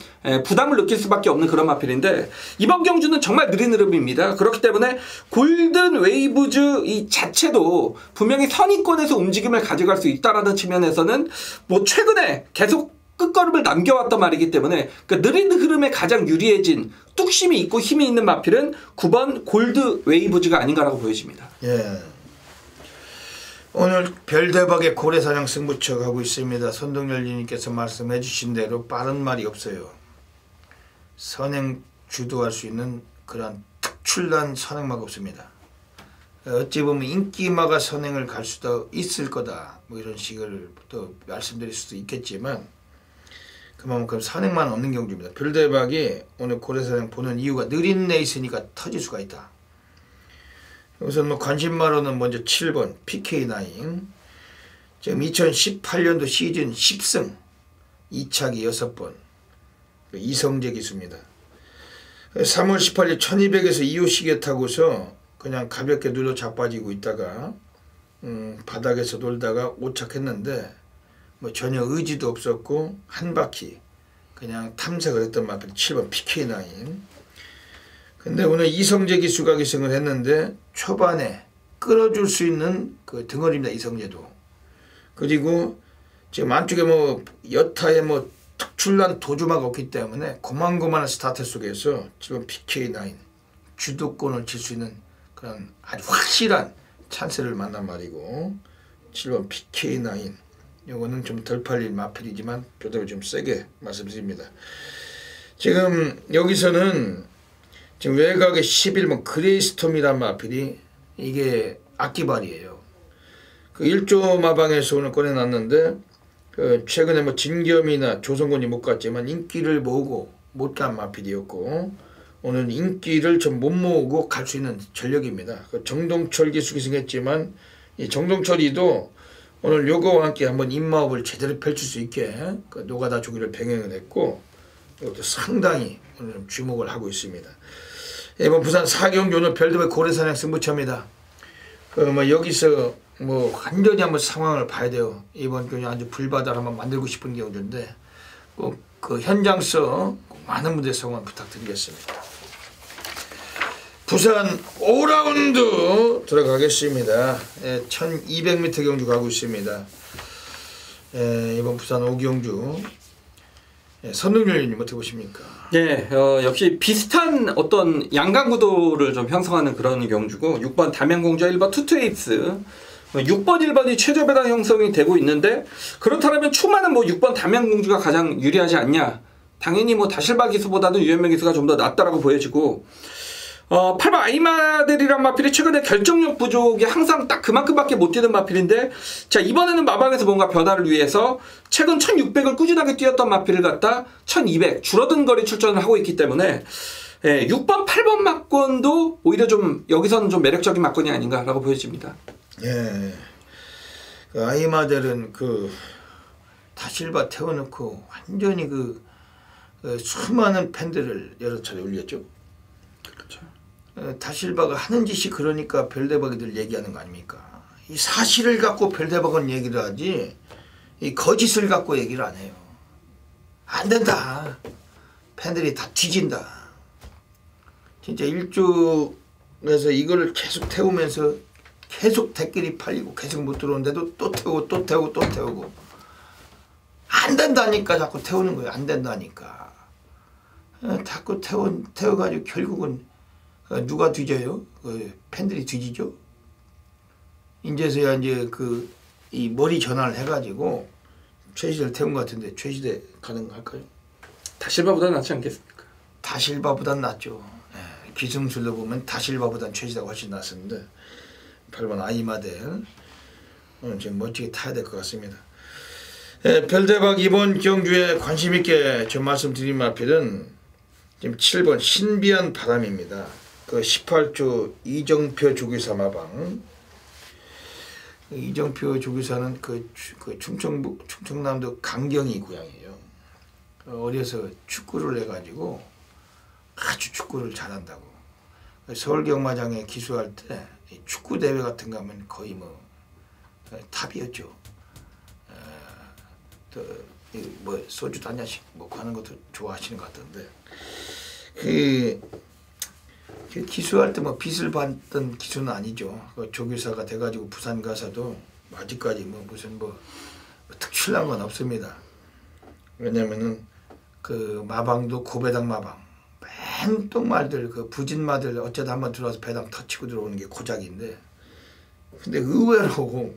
부담을 느낄 수밖에 없는 그런 마필인데 이번 경주는 정말 느린 흐름입니다. 그렇기 때문에 골든 웨이브즈 이 자체도 분명히 선의권에서 움직임을 가져갈 수 있다라는 측면에서는 뭐 최근에 계속 끝걸음을 남겨왔단 말이기 때문에 그 느린 흐름에 가장 유리해진 뚝심이 있고 힘이 있는 마필은 9번 골드 웨이브즈가 아닌가라고 보여집니다. 예. 오늘 별대박의 고래사냥 승부처 가고 있습니다. 선동열님께서 말씀해 주신 대로 빠른 말이 없어요. 선행 주도할 수 있는 그런 특출난 선행마가 없습니다. 어찌 보면 인기마가 선행을 갈 수도 있을 거다 뭐 이런 식을 또 말씀드릴 수도 있겠지만 그만큼 선행만 없는 경주입니다. 별대박이 오늘 고래사냥 보는 이유가 느린 레이스니까 터질 수가 있다. 우선 뭐 관심마로는 먼저 7번 PK9 지금 2018년도 시즌 10승 2차기 6번 이성재 기수입니다. 3월 18일 1200에서 2호시계 타고서 그냥 가볍게 눌러 자빠지고 있다가 바닥에서 놀다가 오착했는데 뭐 전혀 의지도 없었고 한 바퀴 그냥 탐색을 했던 마필 7번 PK9. 근데 오늘 이성재 기수가 기승을 했는데 초반에 끌어줄 수 있는 그 등어리입니다. 이성재도. 그리고 지금 안쪽에 뭐 여타에 뭐 특출난 도주마가 없기 때문에 고만고만한 스타트 속에서 지금 PK9 주도권을 칠 수 있는 그런 아주 확실한 찬스를 만난 말이고 7번 PK9 요거는 좀 덜 팔릴 마필이지만 그대로 좀 세게 말씀드립니다. 지금 여기서는 지금 외곽에 11번 그레이스톰이란 마필이 이게 악기발이에요. 그 1조 마방에서 오늘 꺼내놨는데 그 최근에 뭐 진겸이나 조성곤이 못 갔지만 인기를 모으고 못 간 마필이었고 오늘 인기를 좀 못 모으고 갈 수 있는 전력입니다. 그 정동철 기수 기승했지만 이 정동철이도 오늘 요거와 함께 한번 입마업을 제대로 펼칠 수 있게 그 노가다 조기를 병행을 했고 이것도 상당히 오늘 좀 주목을 하고 있습니다. 이번 부산 4경기 오늘 별도의 고래사냥 승부처입니다. 뭐 여기서 뭐 완전히 한번 상황을 봐야 돼요. 이번 경기 아주 불바다를 한번 만들고 싶은 경주인데 꼭 그 현장서 많은 분들의 성원 부탁드리겠습니다. 부산 5라운드 들어가겠습니다. 1200m 경주 가고 있습니다. 이번 부산 5경주 선동열 의원님 어떻게 보십니까? 네, 역시 비슷한 어떤 양강 구도를 좀 형성하는 그런 경주고 6번 담양공주와 1번 투투에이스 6번 1번이 최저 배당 형성이 되고 있는데 그렇다면 초반은 뭐 6번 담양공주가 가장 유리하지 않냐. 당연히 뭐 다실바 기수보다는 유현명 기수가 좀 더 낫다라고 보여지고 8번 아이마델이란 마필이 최근에 결정력 부족이 항상 딱 그만큼밖에 못 뛰는 마필인데 자 이번에는 마방에서 뭔가 변화를 위해서 최근 1600을 꾸준하게 뛰었던 마필을 갖다 1200 줄어든 거리 출전을 하고 있기 때문에 6번 8번 막권도 오히려 좀 여기서는 좀 매력적인 막권이 아닌가라고 보여집니다. 예, 그 아이마델은 그 다실바 태워놓고 완전히 그 수많은 팬들을 여러 차례 울렸죠. 다실바가 하는 짓이 그러니까 별대박이들 얘기하는 거 아닙니까? 이 사실을 갖고 별대박은 얘기를 하지 이 거짓을 갖고 얘기를 안 해요. 안 된다. 팬들이 다 뒤진다. 진짜 일주에서 이거를 계속 태우면서 계속 댓글이 팔리고 계속 못 들어오는데도 또 태우고 또 태우고 또 태우고 안 된다니까 자꾸 태우는 거예요. 안 된다니까. 자꾸 태워가지고 결국은 누가 뒤져요? 팬들이 뒤지죠. 이제서야 이제 그 이 머리 전환을 해가지고 최시대를 태운 것 같은데 최시대 가능할까요? 다실바보다 낫지 않겠습니까? 다실바보단 낫죠. 기승술로 보면 다실바보단 최시대가 훨씬 낫습니다. 8번 아이마델 지금 멋지게 타야 될 것 같습니다. 별대박 이번 경주에 관심 있게 좀 말씀드린 마필은 지금 7번 신비한 바람입니다. 그 18주 이정표 조교사마방. 이정표 조교사는 그 충청남도 강경이 고향이에요. 어려서 축구를 해가지고 아주 축구를 잘한다고. 서울경마장에 기수할 때 축구 대회 같은 거 하면 거의 뭐 탑이었죠. 또 뭐 소주도 한 잔씩 먹고 하는 것도 좋아하시는 것 같던데, 그 기수할 때 뭐 빚을 받던 기수는 아니죠. 그 조교사가 돼가지고 부산 가서도 아직까지 뭐 무슨 뭐 특출난 건 없습니다. 왜냐면은 그 마방도 고배당 마방, 맨 똥말들 그 부진마들 어쩌다 한번 들어와서 배당 터치고 들어오는 게 고작인데, 근데 의외로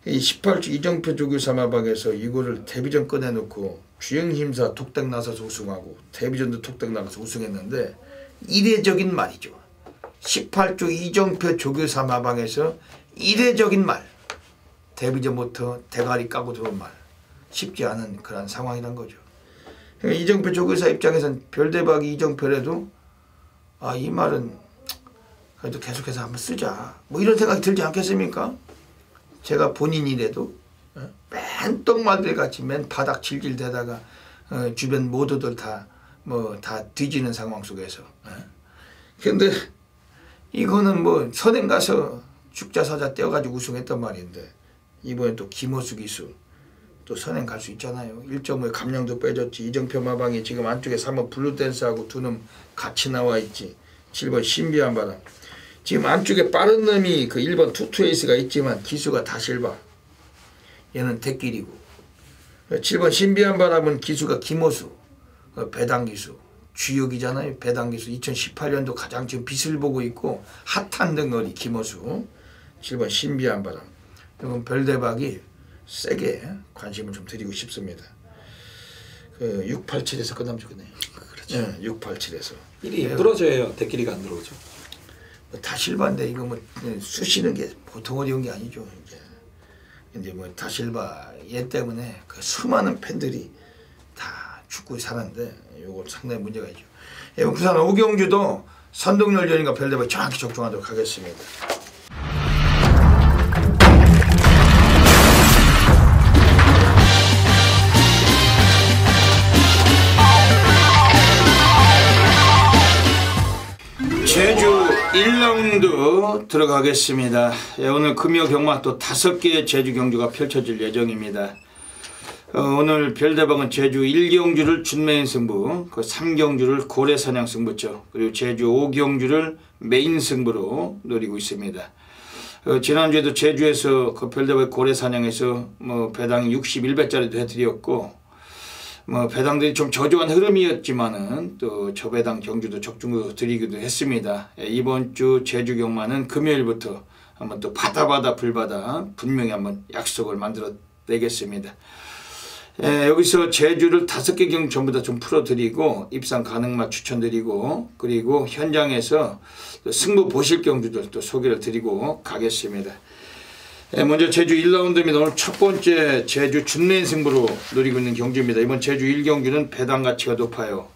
이 18주 이정표 조교사 마방에서 이거를 데뷔전 꺼내놓고 주행심사 독백 나서서 우승하고 데뷔전도 독백 나가서 우승했는데, 이례적인 말이죠. 18주 이정표 조교사 마방에서 이례적인 말, 데뷔전부터 대가리 까고 들어온 말, 쉽지 않은 그런 상황이란 거죠. 이정표 조교사 입장에서는 별대박이 이정표라도 이 말은 그래도 계속해서 한번 쓰자, 뭐 이런 생각이 들지 않겠습니까? 제가 본인이라도 맨 똥말들 같이 맨 바닥 질질 대다가 주변 모두들 다 뒤지는 상황 속에서, 근데 이거는 뭐 선행 가서 죽자사자 떼어가지고 우승했단 말인데, 이번에 또 김호수 기수 또 선행 갈 수 있잖아요. 1.5에 감량도 빼줬지. 이정표 마방이 지금 안쪽에 3번 블루댄스하고 두 놈 같이 나와 있지. 7번 신비한 바람. 지금 안쪽에 빠른 놈이 그 1번 투투에이스가 있지만 기수가 다 실바. 얘는 대길이고. 7번 신비한 바람은 기수가 김호수, 배당 기수. 주역이잖아요. 배당 기수. 2018년도 가장 지금 빛을 보고 있고 핫한 덩어리 김호수. 7번 신비한 바람. 이건 별대박이 세게 관심을 좀 드리고 싶습니다. 그 687에서 끝나면 좋겠네요. 그렇죠. 687에서. 일이 부러져야 대끼리가 안 들어오죠. 다 실바인데 이거 뭐 쑤시는 게 보통 어려운 게 아니죠. 이제. 근데 뭐 다 실바 얘 때문에 그 수많은 팬들이 다 축구에 사는데 요거 상당히 문제가 있죠. 이번 부산 오경주도 선동열전인가 별대박 정확히 적중하도록 하겠습니다. 제주 1라운드 들어가겠습니다. 오늘 금요 경마 또 5개의 제주 경주가 펼쳐질 예정입니다. 오늘 별대박은 제주 1경주를 준메인 승부, 그 3경주를 고래사냥 승부죠. 그리고 제주 5경주를 메인 승부로 노리고 있습니다. 지난주에도 제주에서 그 별대박 고래사냥에서 뭐 배당 61배짜리도 해드렸고, 뭐 배당들이 좀 저조한 흐름이었지만은 또 저배당 경주도 적중으로 드리기도 했습니다. 이번 주 제주 경마는 금요일부터 한번 또 바다 불바다 분명히 한번 약속을 만들어 내겠습니다. 여기서 제주를 5개 경주 전부 다 좀 풀어드리고 입상 가능만 추천드리고, 그리고 현장에서 승부 보실 경주들 또 소개를 드리고 가겠습니다. 먼저 제주 1라운드입니다. 오늘 첫 번째 제주 준메인 승부로 노리고 있는 경주입니다. 이번 제주 1경주는 배당 가치가 높아요.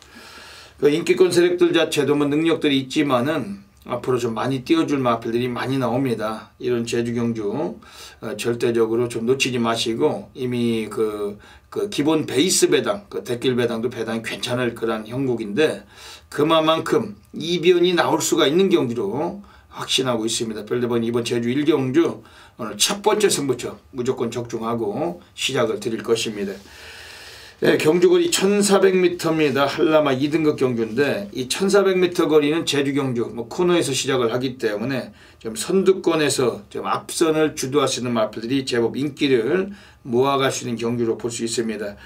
그 인기권 세력들 자체도 뭐 능력들이 있지만은 앞으로 좀 많이 띄워줄 마필들이 많이 나옵니다. 이런 제주 경주 절대적으로 좀 놓치지 마시고, 이미 그 기본 베이스 배당, 그 대길 배당도 배당이 괜찮을 그런 형국인데, 그만큼 이변이 나올 수가 있는 경주로 확신하고 있습니다. 별대번 이번 제주 1경주 오늘 첫 번째 승부처 무조건 적중하고 시작을 드릴 것입니다. 경주거리 1400m입니다. 한라마 2등급 경주인데, 이 1400m 거리는 제주 경주 뭐 코너에서 시작을 하기 때문에 좀 선두권에서 좀 앞선을 주도하시는 마필들이 제법 인기를 모아갈 수 있는 경주로 볼 수 있습니다.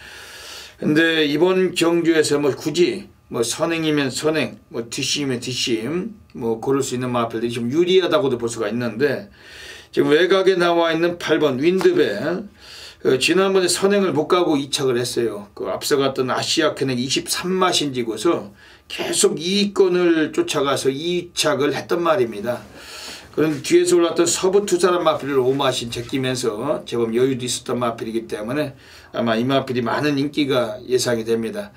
근데 이번 경주에서 뭐 굳이 뭐 선행이면 선행, 뭐 뒷심이면 뒷심, 뭐 고를 수 있는 마필들이 좀 유리하다고도 볼 수가 있는데, 지금 외곽에 나와 있는 8번 윈드벨, 지난번에 선행을 못 가고 2착을 했어요. 그 앞서갔던 아시아 캐넥 23마신지고서 계속 2위권을 쫓아가서 2착을 했단 말입니다. 그런 뒤에서 올랐던 서부 투자란 마필을 오마신 제끼면서 제법 여유도 있었던 마필이기 때문에 아마 이 마필이 많은 인기가 예상이 됩니다.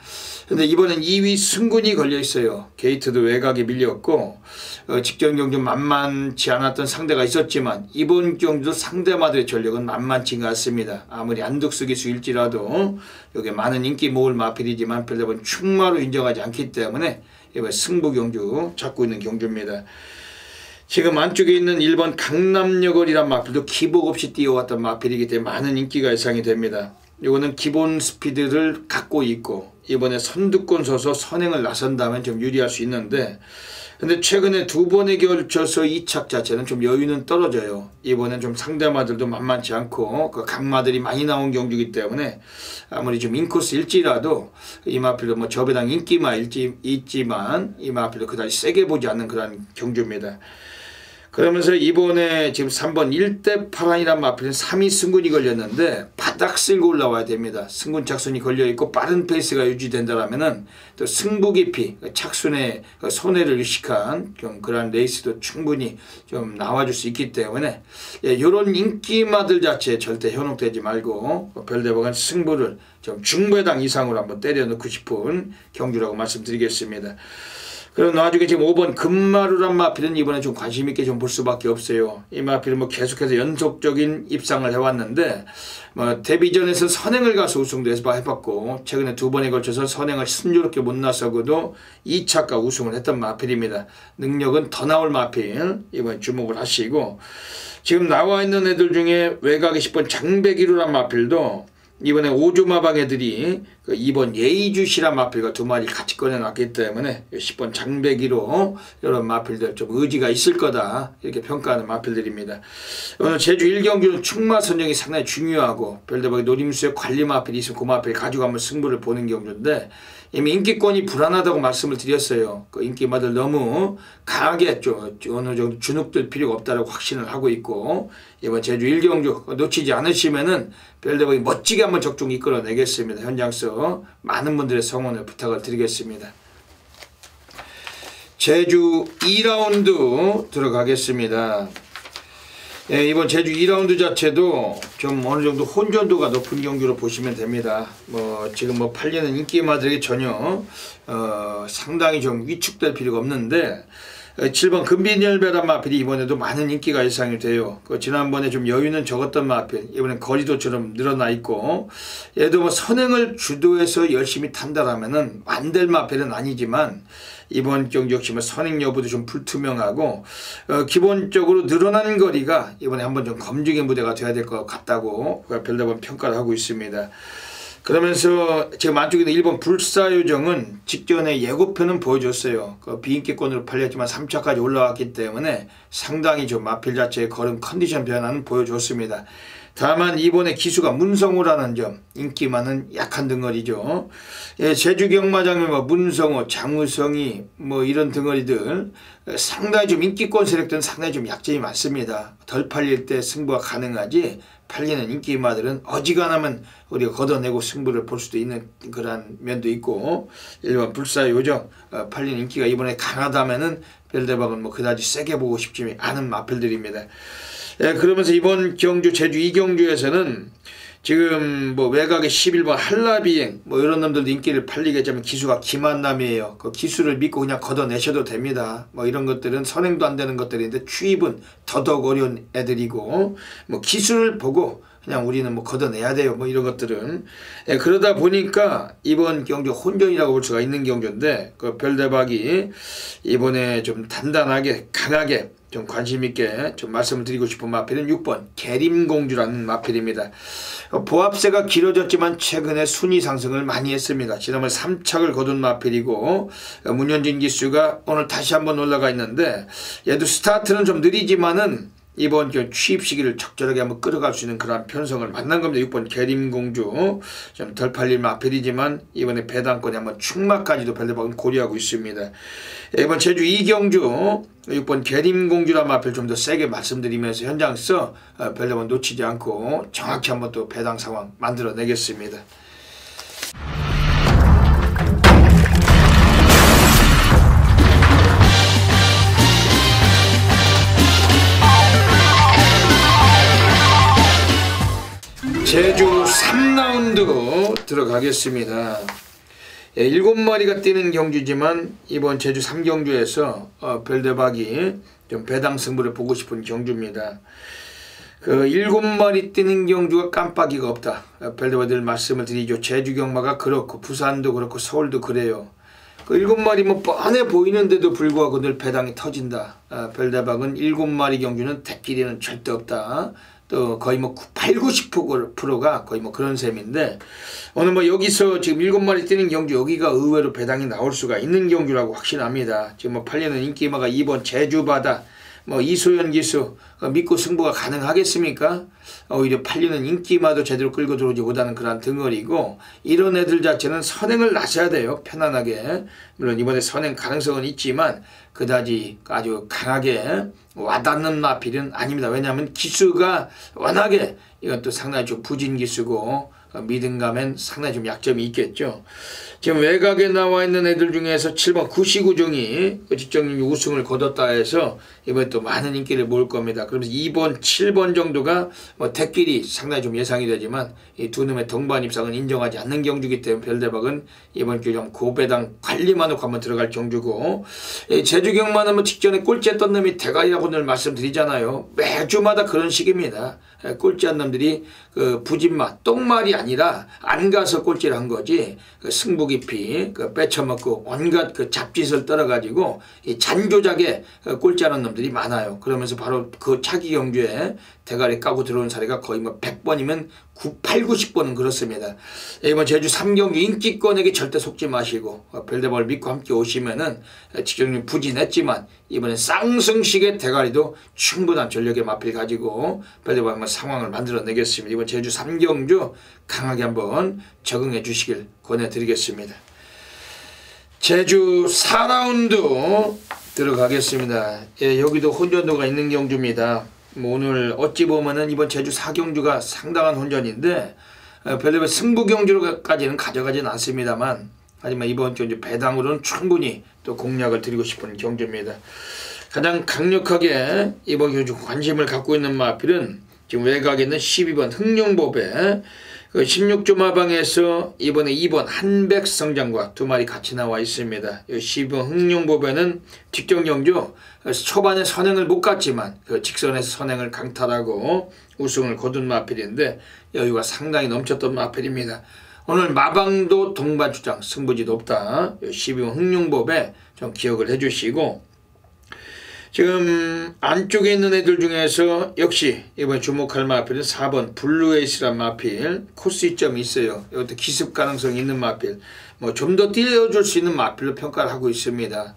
근데 이번엔 2위 승군이 걸려 있어요. 게이트도 외곽에 밀렸고 직전 경주 만만치 않았던 상대가 있었지만 이번 경주도 상대마들의 전력은 만만치 않습니다. 아무리 안덕수 기수일지라도 여기 많은 인기 모을 마필이지만 별다른 충마로 인정하지 않기 때문에 이번 승부 경주 잡고 있는 경주입니다. 지금 안쪽에 있는 1번 강남여걸이란 마필도 기복 없이 뛰어왔던 마필이기 때문에 많은 인기가 예상이 됩니다. 이거는 기본 스피드를 갖고 있고 이번에 선두권 서서 선행을 나선다면 좀 유리할 수 있는데 근데 최근에 2번에 걸쳐서 2착 자체는 좀 여유는 떨어져요. 이번엔 좀 상대마들도 만만치 않고 그 강마들이 많이 나온 경주이기 때문에 아무리 좀 인코스일지라도 이 마필도 뭐 저배당 인기마 있지만 이 마필도 그다지 세게 보지 않는 그런 경주입니다. 그러면서 이번에 지금 3번 1대 파란이란 마필은 3위 승군이 걸렸는데 바닥 쓸고 올라와야 됩니다. 승군 착순이 걸려있고 빠른 페이스가 유지된다면은 또 승부 깊이 착순의 손해를 의식한 좀 그런 레이스도 충분히 좀 나와줄 수 있기 때문에 이런 인기마들 자체에 절대 현혹되지 말고 별대박은 승부를 좀 중배당 이상으로 한번 때려놓고 싶은 경주라고 말씀드리겠습니다. 그럼 나중에 지금 5번 금마루란 마필은 이번에 좀 관심있게 좀 볼 수밖에 없어요. 이 마필은 뭐 계속해서 연속적인 입상을 해왔는데 뭐 데뷔전에서 선행을 가서 우승도 해봤고 최근에 2번에 걸쳐서 선행을 순조롭게 못 나서고도 2차가 우승을 했던 마필입니다. 능력은 더 나올 마필 이번에 주목을 하시고 지금 나와 있는 애들 중에 외곽에 10번 장배기루란 마필도 이번에 오조마방 애들이 2번 예의주시란 마필과 2마리 같이 꺼내놨기 때문에 10번 장배기로 이런 마필들 좀 의지가 있을 거다 이렇게 평가하는 마필들입니다. 오늘 제주 1경주는 충마 선정이 상당히 중요하고 별대박의 노림수의 관리 마필이 있으면 그 마필 가지고 한번 승부를 보는 경주인데 이미 인기권이 불안하다고 말씀을 드렸어요. 그 인기마들 너무 강하게 어느 정도 주눅들 필요가 없다고 확신을 하고 있고 이번 제주 1경주 놓치지 않으시면은 별대박이 멋지게 한번 적중 이끌어내겠습니다. 현장서 많은 분들의 성원을 부탁을 드리겠습니다. 제주 2라운드 들어가겠습니다. 예, 이번 제주 2라운드 자체도 좀 어느 정도 혼전도가 높은 경주로 보시면 됩니다. 뭐 지금 뭐 팔리는 인기마들에게 전혀 상당히 좀 위축될 필요가 없는데 7번 금빈열배란 마필이 이번에도 많은 인기가 예상이 돼요. 지난번에 좀 여유는 적었던 마필 이번엔 거리도처럼 늘어나 있고 얘도 뭐 선행을 주도해서 열심히 탄다라면은 안 될 마필은 아니지만 이번 경기 역시 뭐 선행 여부도 좀 불투명하고 기본적으로 늘어난 거리가 이번에 한번 좀 검증의 무대가 돼야 될 것 같다고 별다른 평가를 하고 있습니다. 그러면서 지금 안쪽에 있는 1번 불사요정은 직전에 예고편은 보여줬어요. 비인기권으로 팔렸지만 3차까지 올라왔기 때문에 상당히 좀 마필 자체의 걸음 컨디션 변화는 보여줬습니다. 다만 이번에 기수가 문성호라는 점 인기만은 약한 덩어리죠. 예, 제주 경마장에 뭐 문성호, 장우성이 뭐 이런 덩어리들 상당히 좀 인기권 세력들은 상당히 좀 약점이 많습니다. 덜 팔릴 때 승부가 가능하지 팔리는 인기마들은 어지간하면 우리가 걷어내고 승부를 볼 수도 있는 그런 면도 있고 일반 불사요정 팔리는 인기가 이번에 강하다면은 별대박은 뭐 그다지 세게 보고 싶지 않은 마필들입니다. 예, 그러면서 이번 경주 제주 2경주에서는 지금 뭐 외곽에 11번 한라비행 뭐 이런 놈들도 인기를 팔리겠지만 기수가 김한남이에요. 그 기수를 믿고 그냥 걷어내셔도 됩니다. 뭐 이런 것들은 선행도 안 되는 것들인데 취입은 더더욱 어려운 애들이고 뭐 기수를 보고 그냥 우리는 뭐 걷어내야 돼요. 뭐 이런 것들은 예, 그러다 보니까 이번 경주 혼전이라고 볼 수가 있는 경주인데 그 별대박이 이번에 좀 단단하게 강하게 좀 관심있게 좀 말씀을 드리고 싶은 마필은 6번 계림공주라는 마필입니다. 보합세가 길어졌지만 최근에 순위 상승을 많이 했습니다. 지난번 3착을 거둔 마필이고 문현진 기수가 오늘 다시 한번 올라가 있는데 얘도 스타트는 좀 느리지만은 이번 취입 시기를 적절하게 한번 끌어갈 수 있는 그런 편성을 만난 겁니다. 6번 계림공주 좀 덜 팔릴 마필이지만 이번에 배당권에 한번 충마까지도 별대박은 고려하고 있습니다. 이번 제주 2경주 6번 계림공주란 마필 좀 더 세게 말씀드리면서 현장에서 별대박 놓치지 않고 정확히 한번 또 배당 상황 만들어내겠습니다. 제주 3라운드 들어가겠습니다. 7마리가 뛰는 경주지만 이번 제주 3경주에서 별대박이 좀 배당 승부를 보고 싶은 경주입니다. 그 7마리 뛰는 경주가 깜빡이가 없다. 별대박 늘 말씀을 드리죠. 제주 경마가 그렇고 부산도 그렇고 서울도 그래요. 그 7마리 뭐 뻔해 보이는데도 불구하고 늘 배당이 터진다. 별대박은 7마리 경주는 대끼리는 절대 없다. 또 거의 뭐 8, 90%가 거의 뭐 그런 셈인데, 오늘 뭐 여기서 지금 7마리 뛰는 경주, 여기가 의외로 배당이 나올 수가 있는 경주라고 확신합니다. 지금 뭐 팔리는 인기마가 2번 제주바다, 뭐 이소연 기수 믿고 승부가 가능하겠습니까? 오히려 팔리는 인기마도 제대로 끌고 들어오지 못하는 그런 덩어리고, 이런 애들 자체는 선행을 나서야 돼요. 편안하게. 물론 이번에 선행 가능성은 있지만 그다지 아주 강하게 와닿는 마필은 아닙니다. 왜냐하면 기수가 워낙에 이건 또 상당히 좀 부진 기수고 믿음감엔 상당히 좀 약점이 있겠죠. 지금 외곽에 나와 있는 애들 중에서 7번 구시구종이 직접적인 우승을 거뒀다 해서 이번에 또 많은 인기를 모을 겁니다. 그러면서 2번, 7번 정도가 뭐 대끼리 상당히 좀 예상이 되지만 이 두 놈의 동반 입상은 인정하지 않는 경주이기 때문에 별대박은 이번 규정 고배당 관리만 놓고 한번 들어갈 경주고, 제주 경마는 뭐 직전에 꼴찌했던 놈이 대가리라고 늘 말씀드리잖아요. 매주마다 그런 식입니다. 꼴찌한 놈들이 그 부진마, 똥말이 아니라 안 가서 꼴찌를 한 거지, 그 승부 깊이 그 빼쳐먹고 온갖 그 잡짓을 떨어가지고 이 잔조작에 꼴찌하는 놈들이 많아요. 그러면서 바로 그 차기 경주에 대가리 까고 들어온 사례가 거의 뭐 100번이면 8, 90번은 그렇습니다. 이번 제주 3경주 인기권에게 절대 속지 마시고 별대박을 믿고 함께 오시면은 직접적인 부진했지만 이번엔 쌍승식의 대가리도 충분한 전력의 마필 가지고 별대박 한번 상황을 만들어내겠습니다. 이번 제주 3경주 강하게 한번 적응해 주시길 권해드리겠습니다. 제주 4라운드 들어가겠습니다. 여기도 혼전도가 있는 경주입니다. 뭐 오늘 어찌 보면은 이번 제주 4경주가 상당한 혼전인데 별대박 승부 경주로까지는 가져가진 않습니다만, 하지만 이번 경주 배당으로는 충분히 또 공략을 드리고 싶은 경주입니다. 가장 강력하게 이번 경주 관심을 갖고 있는 마필은 지금 외곽에 있는 12번 흥룡보배, 그 16조 마방에서 이번에 2번 한백성장과 2마리 같이 나와 있습니다. 12번 흥룡보배는 직전 경주 초반에 선행을 못 갔지만 그 직선에서 선행을 강탈하고 우승을 거둔 마필인데 여유가 상당히 넘쳤던 마필입니다. 오늘 마방도 동반 주장 승부지 높다. 12번 흥룡보배 좀 기억을 해주시고, 지금 안쪽에 있는 애들 중에서 역시 이번에 주목할 마필은 4번 블루에이스란 마필, 코스 이점이 있어요. 이것도 기습 가능성이 있는 마필, 뭐 좀 더 띄워줄 수 있는 마필로 평가를 하고 있습니다.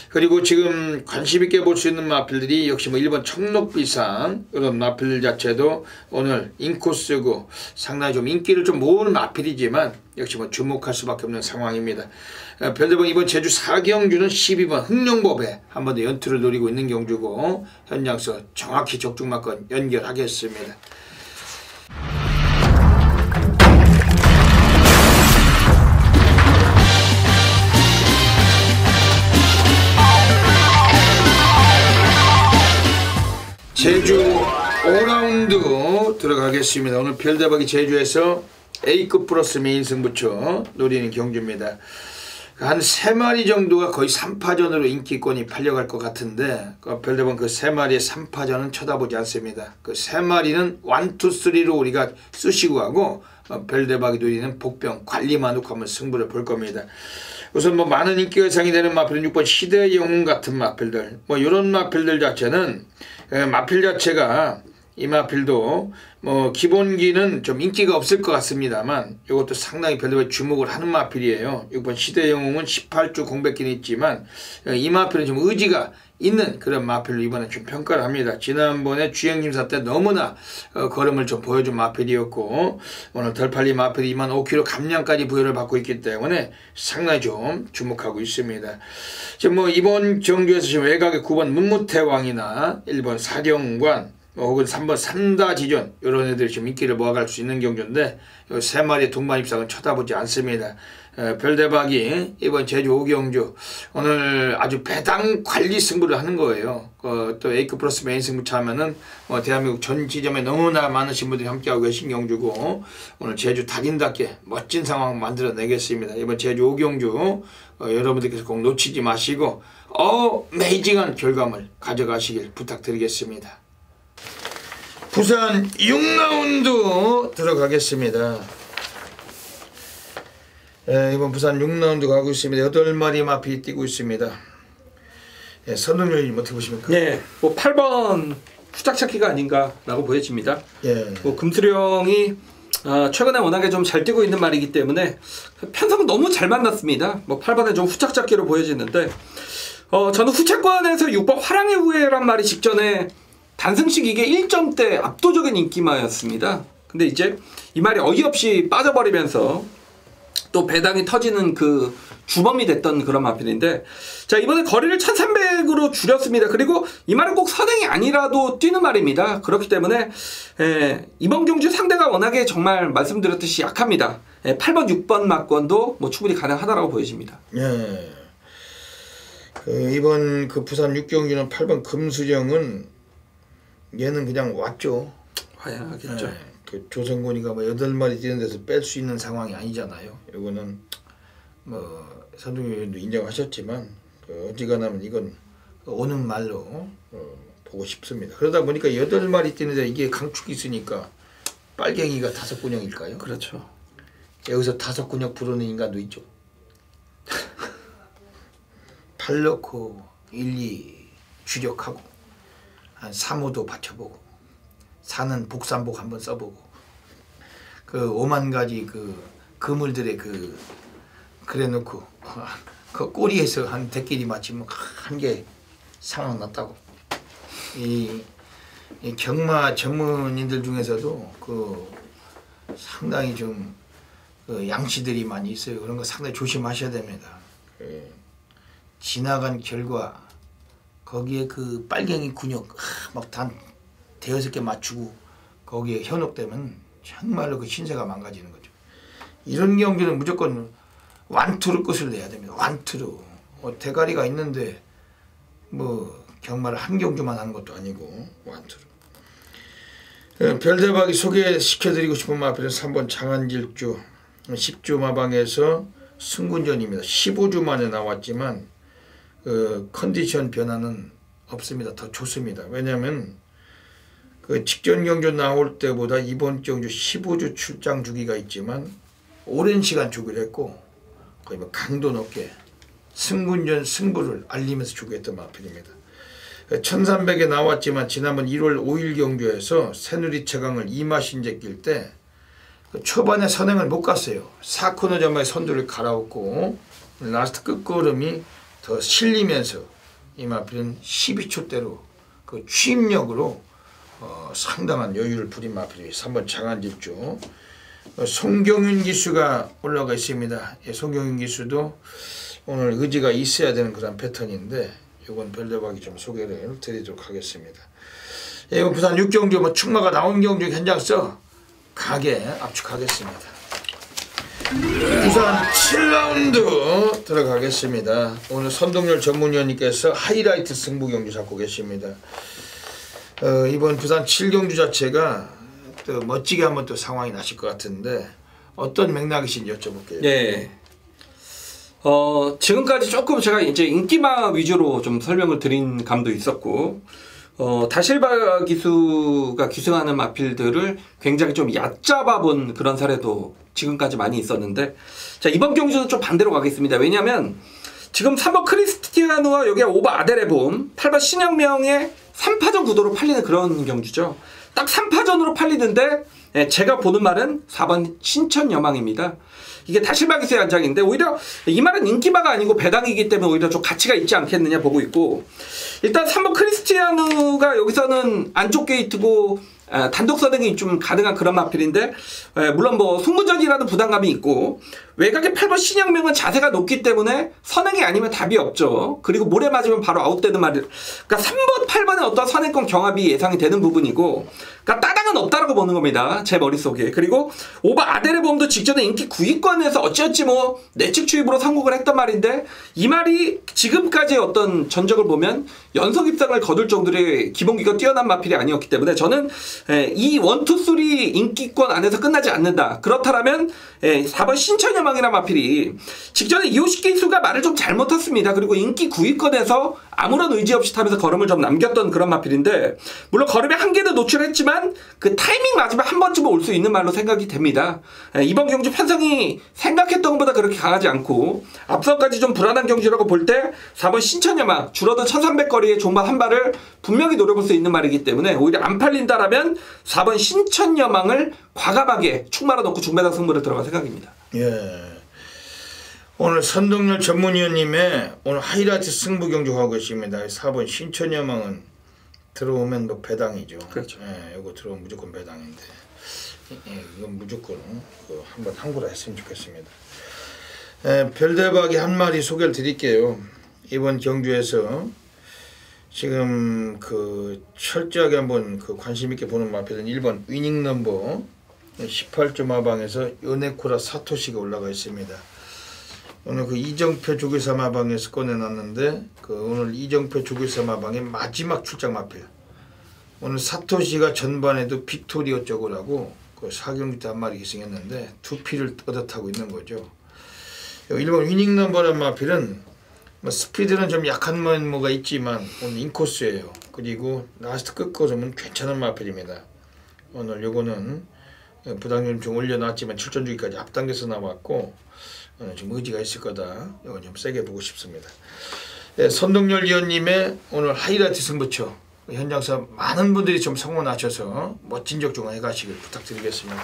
그리고 지금 관심 있게 볼 수 있는 마필들이 역시 뭐 1번 청록비상, 이런 마필 자체도 오늘 인코스고 상당히 좀 인기를 좀 모을 마필이지만 역시 뭐 주목할 수밖에 없는 상황입니다. 별대박 이번 제주 4경주는 12번 흥룡보배 한 번 더 연투를 노리고 있는 경주고, 현장서 정확히 적중마건 연결하겠습니다. 제주 5라운드 들어가겠습니다. 오늘 별대박이 제주에서 A급 플러스 메인 승부처 노리는 경주입니다. 한 3마리 정도가 거의 3파전으로 인기권이 팔려갈 것 같은데 별대박 그 3마리의 3파전은 쳐다보지 않습니다. 그 3마리는 1, 2, 3로 우리가 쓰시고 하고 별대박이 노리는 복병 관리만 놓고 한번 승부를 볼 겁니다. 우선 뭐 많은 인기가 예상이 되는 마필은 6번 시대의 영웅 같은 마필들, 뭐 이런 마필들 자체는 마필 자체가 이 마필도 뭐 기본기는 좀 인기가 없을 것 같습니다만 이것도 상당히 별로 주목을 하는 마필이에요. 6번 시대의 영웅은 18주 공백기는 있지만 이 마필은 좀 의지가 있는 그런 마필로 이번에 좀 평가를 합니다. 지난번에 주행심사 때 너무나 걸음을 좀 보여준 마필이었고, 오늘 덜 팔린 마필이 2만 5kg 감량까지 부여를 받고 있기 때문에 상당히 좀 주목하고 있습니다. 지금 뭐 이번 경주에서 지금 외곽의 9번 문무태왕이나 1번 사령관, 혹은 3번 산다지존 이런 애들이 좀 인기를 모아갈 수 있는 경주인데 이 세 마리의 동반 입상은 쳐다보지 않습니다. 별대박이 이번 제주 5경주 오늘 아주 배당 관리 승부를 하는 거예요. 또 A급 플러스 메인 승부차 하면은 대한민국 전 지점에 너무나 많으신 분들이 함께하고 계신 경주고 오늘 제주 달인답게 멋진 상황 만들어내겠습니다. 이번 제주 5경주 여러분들께서 꼭 놓치지 마시고 어메이징한 결과물 가져가시길 부탁드리겠습니다. 부산 6라운드 들어가겠습니다. 이번 부산 6라운드 가고 있습니다. 8마리 마피 뛰고 있습니다. 선동률이 어떻게 보십니까? 네, 뭐 8번 후짝찾기가 아닌가라고 보여집니다. 예. 뭐 금수령이 최근에 워낙에 좀 잘 뛰고 있는 말이기 때문에 편성은 너무 잘 만났습니다. 뭐 8번에 좀 후짝찾기로 보여지는데 저는 후차권에서 6번 화랑의 후예란 말이 직전에 단승식 이게 1점대 압도적인 인기마였습니다. 근데 이제 이 말이 어이없이 빠져버리면서 또 배당이 터지는 그 주범이 됐던 그런 마필인데 자 이번에 거리를 1300으로 줄였습니다. 그리고 이 말은 꼭 선행이 아니라도 뛰는 말입니다. 그렇기 때문에 이번 경주 상대가 워낙에 정말 말씀드렸듯이 약합니다. 8번 6번 막권도 뭐 충분히 가능하다라고 보여집니다. 예. 이번 그 부산 6경주는 8번 금수령은 얘는 그냥 왔죠. 화양하겠죠. 예. 그 조성곤이가 뭐 8마리 뛰는 데서 뺄 수 있는 상황이 아니잖아요. 이거는 뭐 선동위원도 인정하셨지만 어지간하면 이건 오는 말로 보고 싶습니다. 그러다 보니까 8마리 뛰는데 이게 강축이 있으니까 빨갱이가 5근역일까요? 그렇죠. 여기서 5근역 부르는 인간도 있죠. 팔 넣고 1, 2 주력하고 한 3호도 받쳐보고 사는 복삼복 한번 써보고 그 5만 가지 그 그물들의 그래놓고 그 꼬리에서 한 대끼리 맞추면 한 개 상황 났다고. 이 경마 전문인들 중에서도 그 상당히 좀 그 양치들이 많이 있어요. 그런 거 상당히 조심하셔야 됩니다. 지나간 결과 거기에 그 빨갱이 근육 막 단 대여섯 개 맞추고 거기에 현혹되면 정말로 그 신세가 망가지는 거죠. 이런 경기는 무조건 완투로 끝을 내야 됩니다. 완투로. 대가리가 있는데 뭐 경마를 한 경주만 하는 것도 아니고 완투로. 별대박이 소개시켜드리고 싶은 마필은 3번 장안질주 10주 마방에서 승군전입니다. 15주 만에 나왔지만 컨디션 변화는 없습니다. 더 좋습니다. 왜냐하면 그 직전 경주 나올 때보다 이번 경주 15주 출장 주기가 있지만 오랜 시간 주기로 했고 거의 뭐 강도 높게 승군전 승부를 알리면서 주구했던 마필입니다. 1300에 나왔지만 지난번 1월 5일 경주에서 새누리 최강을 이마신제 낄 때 초반에 선행을 못 갔어요. 4코너 전마에 선두를 갈아엎고 라스트 끝걸음이 더 실리면서 이 마필은 12초대로 그 취임력으로 상당한 여유를 부린 마필이 3번 장안질주. 송경윤 기수가 올라가 있습니다. 송경윤 기수도 오늘 의지가 있어야 되는 그런 패턴인데 이건 별대박이 좀 소개를 드리도록 하겠습니다. 이건 부산 6경주 뭐 충마가 나온 경주 현장서 가게 압축하겠습니다. 부산 7라운드 들어가겠습니다. 오늘 선동열 전문위원님께서 하이라이트 승부 경주 잡고 계십니다. 이번 부산 7경주 자체가 또 멋지게 한번 또 상황이 나실 것 같은데 어떤 맥락이신지 여쭤볼게요. 네. 지금까지 조금 제가 이제 인기마 위주로 좀 설명을 드린 감도 있었고, 다실바 기수가 기승하는 마필들을 굉장히 좀 얕잡아 본 그런 사례도 지금까지 많이 있었는데, 자, 이번 경주는 좀 반대로 가겠습니다. 왜냐면, 지금 3번 크리스티아누와 여기에 5번 아데레봄, 8번 신혁명의 3파전 구도로 팔리는 그런 경주죠. 딱 3파전으로 팔리는데, 제가 보는 말은 4번 신천여망입니다. 이게 다실바 기수의 안장인데 오히려 이 말은 인기마가 아니고 배당이기 때문에 오히려 좀 가치가 있지 않겠느냐 보고 있고, 일단 3번 크리스티아누가 여기서는 안쪽 게이트고 단독 선행이 좀 가능한 그런 마필인데 물론 뭐 승부전이라는 부담감이 있고 외곽의 8번 신영명은 자세가 높기 때문에 선행이 아니면 답이 없죠. 그리고 모래 맞으면 바로 아웃되는 말이. 그러니까 3번, 8번의 어떤 선행권 경합이 예상이 되는 부분이고, 그러니까 따당은 없다라고 보는 겁니다. 제 머릿속에. 그리고 5번 아데르봄도 직전에 인기 9위권에서 어찌어찌 뭐 내측 주입으로 선곡을 했단 말인데, 이 말이 지금까지의 어떤 전적을 보면 연속 입상을 거둘 정도의 기본기가 뛰어난 마필이 아니었기 때문에 저는 이 1, 2, 3 인기권 안에서 끝나지 않는다. 그렇다면 4번 신천여망이라는 마필이 직전에 이호식 기수가 말을 좀 잘못 탔습니다. 그리고 인기 9위권에서 아무런 의지 없이 타면서 걸음을 좀 남겼던 그런 마필인데, 물론 걸음에 한계도 노출했지만 그 타이밍 맞으면 한 번쯤은 올 수 있는 말로 생각이 됩니다. 이번 경주 편성이 생각했던 것보다 그렇게 강하지 않고 앞선까지 좀 불안한 경주라고 볼 때 4번 신천여망 줄어든 1300거리의 종반 한 발을 분명히 노려볼 수 있는 말이기 때문에 오히려 안 팔린다라면 4번 신천여망을 과감하게 축 말아놓고 중매당 승부를 들어갈 생각입니다. 예. 오늘 선동열 전문위원님의 오늘 하이라이트 승부 경주하고 계십니다. 4번 신천여망은 들어오면 뭐 배당이죠. 그렇죠. 예, 이거 들어오면 무조건 배당인데, 예, 이건 무조건 한번 함구라 했으면 좋겠습니다. 예, 별대박이 한 마리 소개를 드릴게요. 이번 경주에서 지금 그 철저하게 한번 그 관심 있게 보는 마필은 1번 위닝 넘버 18조 마방에서 요네코라 사토시가 올라가 있습니다. 오늘 그 이정표 조교사 마방에서 꺼내놨는데 그 오늘 이정표 조교사 마방의 마지막 출장 마필. 오늘 사토시가 전반에도 빅토리오 쪽으로하고 그 4경기 때 한 마리 기승했는데 두 피를 얻어타고 있는 거죠. 1번 위닝 넘버란 마필은 뭐 스피드는 좀 약한 면모가 있지만 오늘 인코스예요. 그리고 라스트 끝거름은 괜찮은 마필입니다. 오늘 요거는 부담금 좀 올려놨지만 출전 주기까지 앞당겨서 나왔고 좀 의지가 있을 거다. 이건 좀 세게 보고 싶습니다. 네, 선동열 위원님의 오늘 하이라이트 승부처 현장에서 많은 분들이 좀 성원하셔서 멋진 적중을 해가시길 부탁드리겠습니다.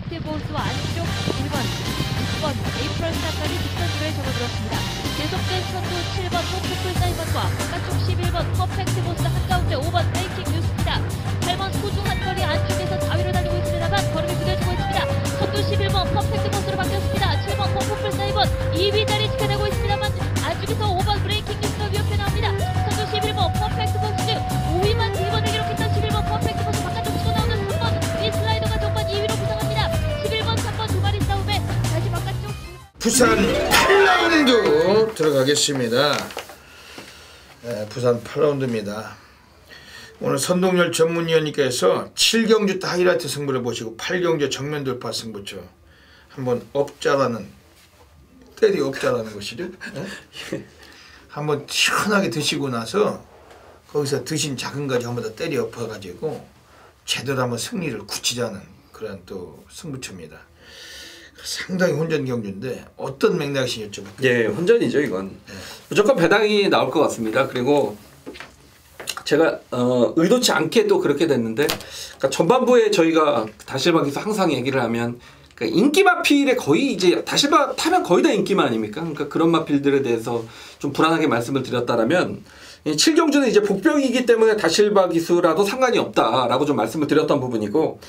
보수와 안쪽 1번, 6번 에이프럴스타까지 뒷선두를 접어들었습니다. 계속된 선두 7번 포크풀 사이먼과 바깥쪽 11번 퍼펙트 보스 한가운데 5번 브레이킹 뉴스입니다. 8번 소중한 거리 안쪽에서 4위를 달리고 있습니다만 걸음이 무뎌지고 있습니다. 선두 11번 퍼펙트 보스로 바뀌었습니다. 7번 포크풀 사이먼 2위 자리 지켜내고 있습니다만 안쪽에서 5번 브레이킹 뉴스가 위협해 나옵니다. 선두 11번 퍼펙트 보스 5위만 2번을 기록했던 11번 퍼펙트 보스 바깥쪽 치고 나오는 3번 이 슬라이더가 정반 2위로 부상합니다. 11번 3번 두 마리 싸움에 다시 바깥쪽 부산 8라운드 들어가겠습니다. 네, 부산 8라운드입니다. 오늘 선동열 전문위원님께서 7경주 하이라이트 승부를 보시고 8경주 정면 돌파 승부처 한번 업자라는 때리 업자라는 것이죠. 네? 한번 시원하게 드시고 나서 거기서 드신 작은 가지 한번 더 때려 엎어가지고 제대로 한번 승리를 굳히자는 그런 또 승부처입니다. 상당히 혼전 경주인데 어떤 맥락이신지 여쭤볼게요. 예, 혼전이죠 이건. 무조건 배당이 나올 것 같습니다. 그리고 제가 의도치 않게 또 그렇게 됐는데, 그러니까 전반부에 저희가 다실박에서 항상 얘기를 하면 그러니까 인기 마필에 거의 이제 다실박 타면 거의 다 인기만 아닙니까? 그러니까 그런 마필들에 대해서 좀 불안하게 말씀을 드렸다라면 7경주는 이제 복병이기 때문에 다실박 기수라도 상관이 없다라고 좀 말씀을 드렸던 부분이고,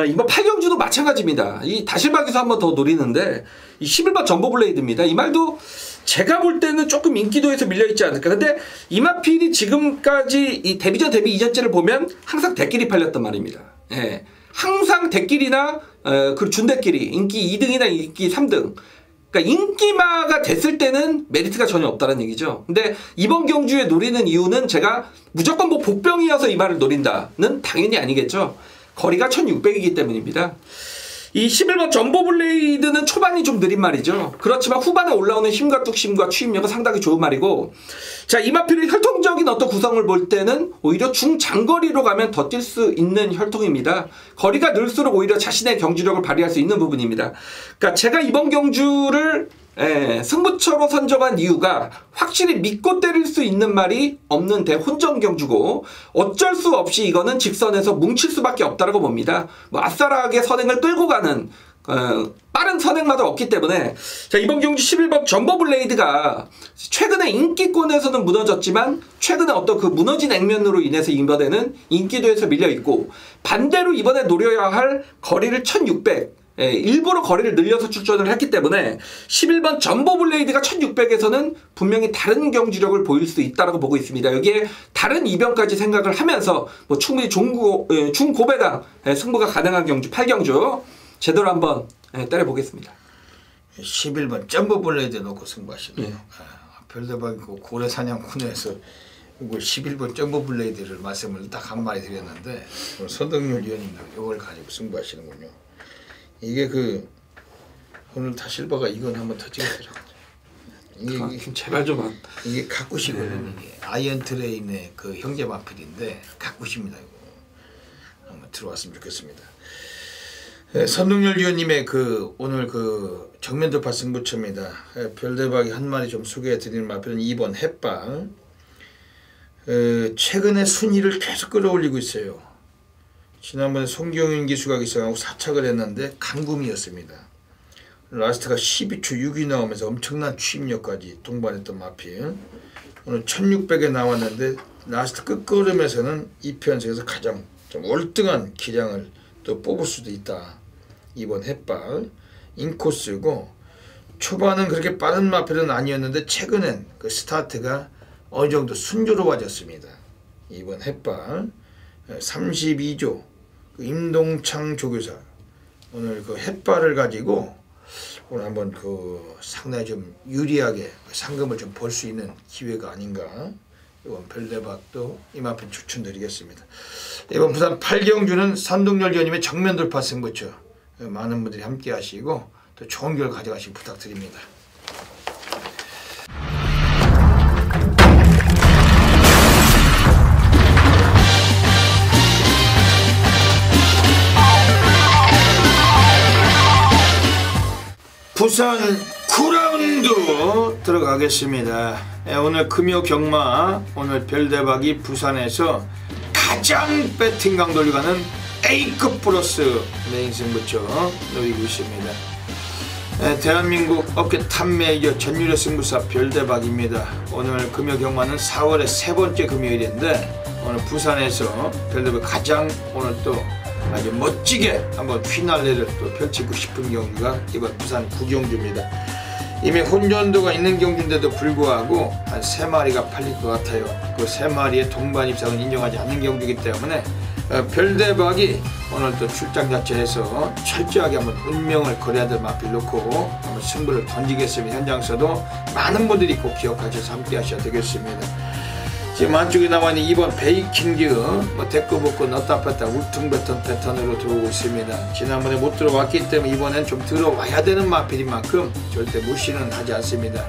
이번 8경주도 마찬가지입니다. 이 다실박 기수 한 번 더 노리는데 이 11번 점보블레이드입니다. 이 말도 제가 볼 때는 조금 인기도에서 밀려있지 않을까. 근데 이 마필이 지금까지 이 데뷔전 데뷔 이전째를 보면 항상 대끼리 팔렸단 말입니다. 예. 항상 대끼리나 그 준대끼리 인기 2등이나 인기 3등, 그러니까 인기마가 됐을 때는 메리트가 전혀 없다는 얘기죠. 근데 이번 경주에 노리는 이유는 제가 무조건 뭐 복병이어서 이 말을 노린다는 당연히 아니겠죠. 거리가 1600이기 때문입니다. 이 11번 점보블레이드는 초반이 좀 느린 말이죠. 그렇지만 후반에 올라오는 힘과 뚝심과 추임력은 상당히 좋은 말이고, 자, 이 마필의 혈통적인 어떤 구성을 볼 때는 오히려 중장거리로 가면 더 뛸 수 있는 혈통입니다. 거리가 늘수록 오히려 자신의 경주력을 발휘할 수 있는 부분입니다. 그러니까 제가 이번 경주를 승부처로 선정한 이유가 확실히 믿고 때릴 수 있는 말이 없는 대혼전 경주고, 어쩔 수 없이 이거는 직선에서 뭉칠 수밖에 없다고 봅니다. 뭐 아싸라하게 선행을 끌고 가는 빠른 선행마다 없기 때문에, 자, 이번 경주 11번 점보블레이드가 최근에 인기권에서는 무너졌지만 최근에 어떤 그 무너진 액면으로 인해서 이번에는 인기도에서 밀려있고, 반대로 이번에 노려야 할 거리를 1600, 일부러 거리를 늘려서 출전을 했기 때문에 11번 점보블레이드가 1600에서는 분명히 다른 경주력을 보일 수 있다고 보고 있습니다. 여기에 다른 이변까지 생각을 하면서 뭐 충분히 중고배당 승부가 가능한 경주 8경주 제대로 한번 때려보겠습니다. 11번 점보블레이드 놓고 승부하시네요. 별대박이고 고래사냥꾼에서 11번 점보블레이드를 말씀을 딱 한 마디 드렸는데 선동열 위원님도 이걸 가지고 승부하시는군요. 이게 오늘 다실바가 이건 한번 더 찍어보자고. 이게 제발 좀 이게 가꾸시거든요. 이게 아이언 트레인의 그 형제 마필인데 가꾸십니다. 이거 한번 들어왔으면 좋겠습니다. 선동열 위원님의 오늘 정면 돌파 승부처입니다. 별대박이 한 마리 좀 소개해 드리는 마필은 2번 햇빵. 최근에 순위를 계속 끌어올리고 있어요. 지난번에 송경윤 기수가 기승하고 4착을 했는데 강금이었습니다. 라스트가 12초 6이 나오면서 엄청난 추임력까지 동반했던 마필. 오늘 1600에 나왔는데 라스트 끝걸음에서는 2편승에서 가장 좀 월등한 기량을 또 뽑을 수도 있다. 이번 햇발 인코스고 초반은 그렇게 빠른 마필은 아니었는데 최근엔 그 스타트가 어느 정도 순조로워졌습니다. 이번 햇발 32조 임동창 조교사 오늘 햇발을 가지고 오늘 한번 상당히 좀 유리하게 상금을 좀 벌 수 있는 기회가 아닌가. 이번 별대박도 이만큼 추천드리겠습니다. 이번 부산 8경주는 선동열 위원님의 정면 돌파 승부처 많은 분들이 함께 하시고 또 좋은 결과 가져가시기 부탁드립니다. 부산 9라운드 들어가겠습니다. 오늘 금요 경마 오늘 별대박이 부산에서 가장 배팅 강도를 가는 A급 플러스 메인 승부처 노리고 있습니다. 대한민국 업계 탑 메이저 전율의 승부사 별대박입니다. 오늘 금요 경마는 4월의 세 번째 금요일인데 오늘 부산에서 별대박 가장 오늘 또 아주 멋지게 한번 휘날레를 또 펼치고 싶은 경주가 이번 부산 9경주입니다. 이미 혼전도가 있는 경주인데도 불구하고 한 3마리가 팔릴 것 같아요. 그 3마리의 동반 입상은 인정하지 않는 경주이기 때문에 별대박이 오늘 또 출장 자체에서 철저하게 한번 운명을 걸어야 될 마필 놓고 한번 승부를 던지겠습니다. 현장에서도 많은 분들이 꼭 기억하셔서 함께 하셔야 되겠습니다. 지금 안쪽에 나와 있는 2번 베이킹즈 데꼬복고 넣다 뺐다 울퉁배턴 패턴으로 들어오고 있습니다. 지난번에 못 들어왔기 때문에 이번엔 좀 들어와야 되는 마필인 만큼 절대 무시는 하지 않습니다.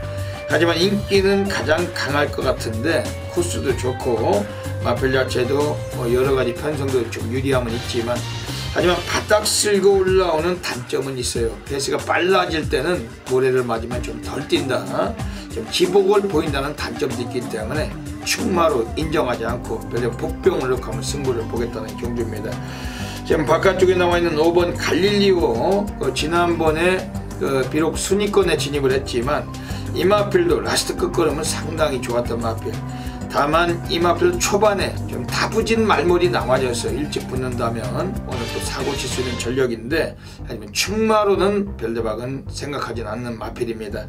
하지만 인기는 가장 강할 것 같은데 코스도 좋고 마필 자체도 여러가지 편성도 좀 유리함은 있지만 하지만 바닥 쓸고 올라오는 단점은 있어요. 페이스가 빨라질 때는 모래를 맞으면 좀 덜 뛴다, 좀 기복을 보인다는 단점도 있기 때문에 충마로 인정하지 않고 복병을 넣고 한번 승부를 보겠다는 경주입니다. 지금 바깥쪽에 나와 있는 5번 갈릴리오 지난번에 비록 순위권에 진입을 했지만 이 마필도 라스트 끝걸음은 상당히 좋았던 마필. 다만 이 마필 초반에 좀 다부진 말몰이 나와져서 일찍 붙는다면 오늘 또 사고 칠 수 있는 전력인데 하지만 충마로는 별대박은 생각하진 않는 마필입니다.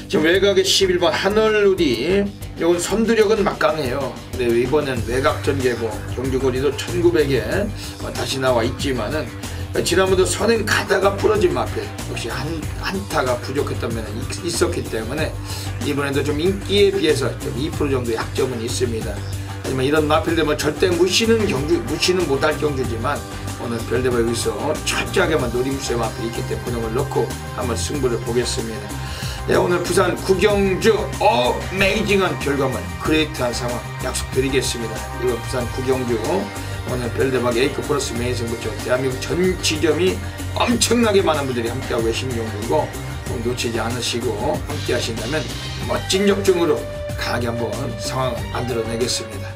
지금 외곽에 11번 하늘누리 이건 선두력은 막강해요. 근데 이번엔 외곽 전개고 경주거리도 1900에 다시 나와 있지만은 지난번도 선행 가다가 부러진 마필 역시 한타가 부족했던 면은 있었기 때문에 이번에도 좀 인기에 비해서 좀 2% 정도 약점은 있습니다. 하지만 이런 마필들 절대 무시는 못할 경주지만 오늘 별대박 여기서 철저하게만 노림수의 마필이 있기 때문에 그놈을 넣고 한번 승부를 보겠습니다. 네, 오늘 부산 9경주 어메이징한 결과물 그레이트한 상황 약속드리겠습니다. 이번 부산 9경주 오늘 별대박 A급 플러스 메인 승부처 대한민국 전 지점이 엄청나게 많은 분들이 함께하고 계신 경주고 놓치지 않으시고 함께 하신다면 멋진 역중으로 강하게 한번 상황을 만들어내겠습니다.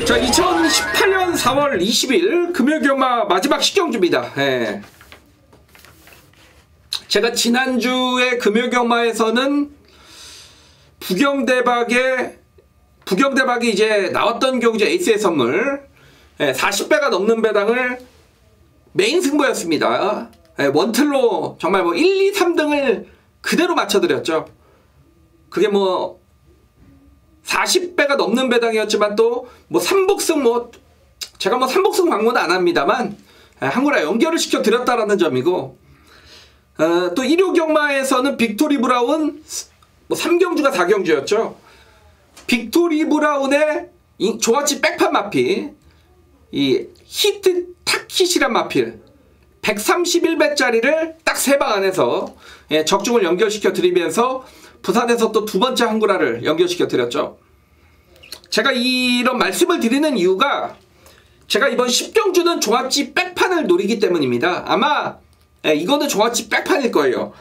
자, 2018년 4월 20일 금요경마 마지막 식경주입니다. 제가 지난주에 금요경마에서는 부경대박이 이제 나왔던 경주 에이스의 선물 40배가 넘는 배당을 메인 승부였습니다. 원틀로 정말 뭐 1, 2, 3등을 그대로 맞춰드렸죠. 그게 뭐 40배가 넘는 배당이었지만 또 뭐 3복승 뭐 제가 뭐 3복승 광고는 안 합니다만 한국이랑 연결을 시켜드렸다라는 점이고, 또 1호 경마에서는 빅토리 브라운 뭐 3경주가 4경주였죠. 빅토리 브라운의 조아치 백판 마필, 이 히트 타킷이란 마필 131배짜리를 딱 3방 안에서 적중을 연결시켜 드리면서 부산에서 또 두 번째 한구라를 연결시켜 드렸죠. 제가 이런 말씀을 드리는 이유가 제가 이번 10경주는 종합지 백판을 노리기 때문입니다. 아마 이거는 종합지 백판일 거예요.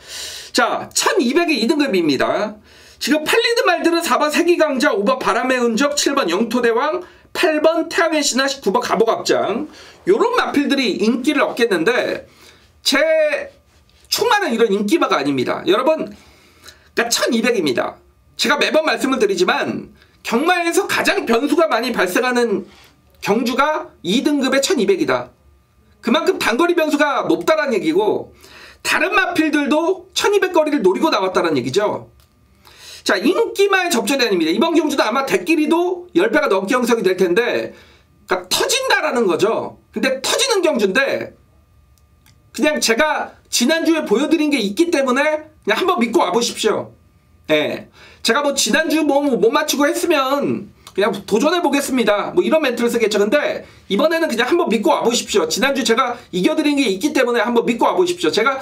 자, 1200의 2등급입니다. 지금 팔리드 말들은 4번 세기강자, 5번 바람의 흔적, 7번 영토대왕, 8번 태양의 신하, 9번 갑오갑장, 요런 마필들이 인기를 얻겠는데 제 충만한 이런 인기마가 아닙니다. 여러분, 그러니까 1200입니다. 제가 매번 말씀을 드리지만 경마에서 가장 변수가 많이 발생하는 경주가 2등급의 1200이다. 그만큼 단거리 변수가 높다는 얘기고 다른 마필들도 1200거리를 노리고 나왔다는 얘기죠. 자, 인기마의 접전이 아닙니다. 이번 경주도 아마 대끼리도 10배가 넘게 형성이 될 텐데, 그러니까 터진다라는 거죠. 근데 터지는 경주인데 그냥 제가 지난주에 보여드린 게 있기 때문에 그냥 한번 믿고 와보십시오. 예. 제가 뭐 지난주 뭐 못 맞추고 했으면 그냥 도전해 보겠습니다. 뭐 이런 멘트를 쓰겠죠. 근데 이번에는 그냥 한번 믿고 와보십시오. 지난주 제가 이겨드린 게 있기 때문에 한번 믿고 와보십시오. 제가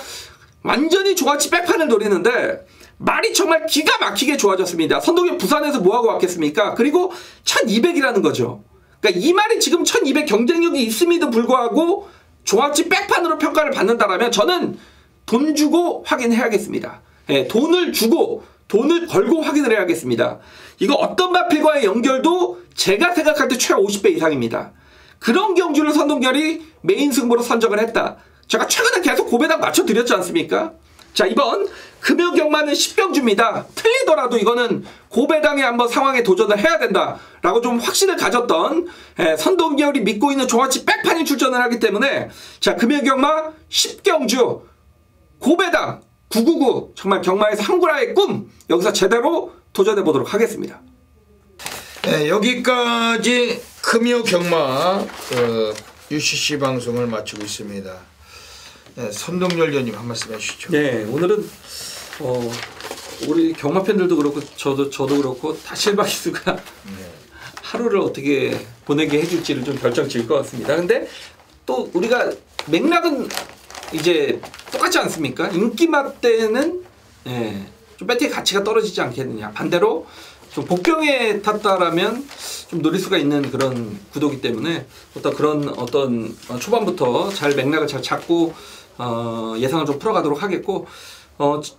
완전히 종합지 백판을 노리는데 말이 정말 기가 막히게 좋아졌습니다. 선동이 부산에서 뭐하고 왔겠습니까? 그리고 1200이라는 거죠. 그러니까 이 말이 지금 1200 경쟁력이 있음에도 불구하고 종합지 백판으로 평가를 받는다라면 저는 돈 주고 확인해야겠습니다. 예, 돈을 주고 돈을 걸고 확인을 해야겠습니다. 이거 어떤 마필과의 연결도 제가 생각할 때 최하 50배 이상입니다. 그런 경주를 선동열이 메인 승부로 선정을 했다. 제가 최근에 계속 고배당 맞춰드렸지 않습니까? 자, 이번 금요경마는 10경주입니다. 틀리더라도 이거는 고배당에 한번 상황에 도전을 해야 된다 라고 좀 확신을 가졌던 선동열이 믿고 있는 종합지 백판이 출전을 하기 때문에, 자, 금요경마 10경주 고배당 999 정말 경마에서 한구라의 꿈, 여기서 제대로 도전해 보도록 하겠습니다. 네, 여기까지 금요경마 UCC 방송을 마치고 있습니다. 네, 선동열 위원님 한 말씀 해주시죠. 네, 오늘은 우리 경마 팬들도 그렇고 저도 그렇고 다 실바기수가 하루를 어떻게 보내게 해줄지를 좀 결정 지을 것 같습니다. 근데 또 우리가 맥락은 이제 똑같지 않습니까? 인기마 때는 좀 배팅의 가치가 떨어지지 않겠느냐. 반대로 좀 복병에 탔다라면 좀 노릴 수가 있는 그런 구도기 때문에 어떤 초반부터 잘 맥락을 잘 잡고 예상을 좀 풀어가도록 하겠고,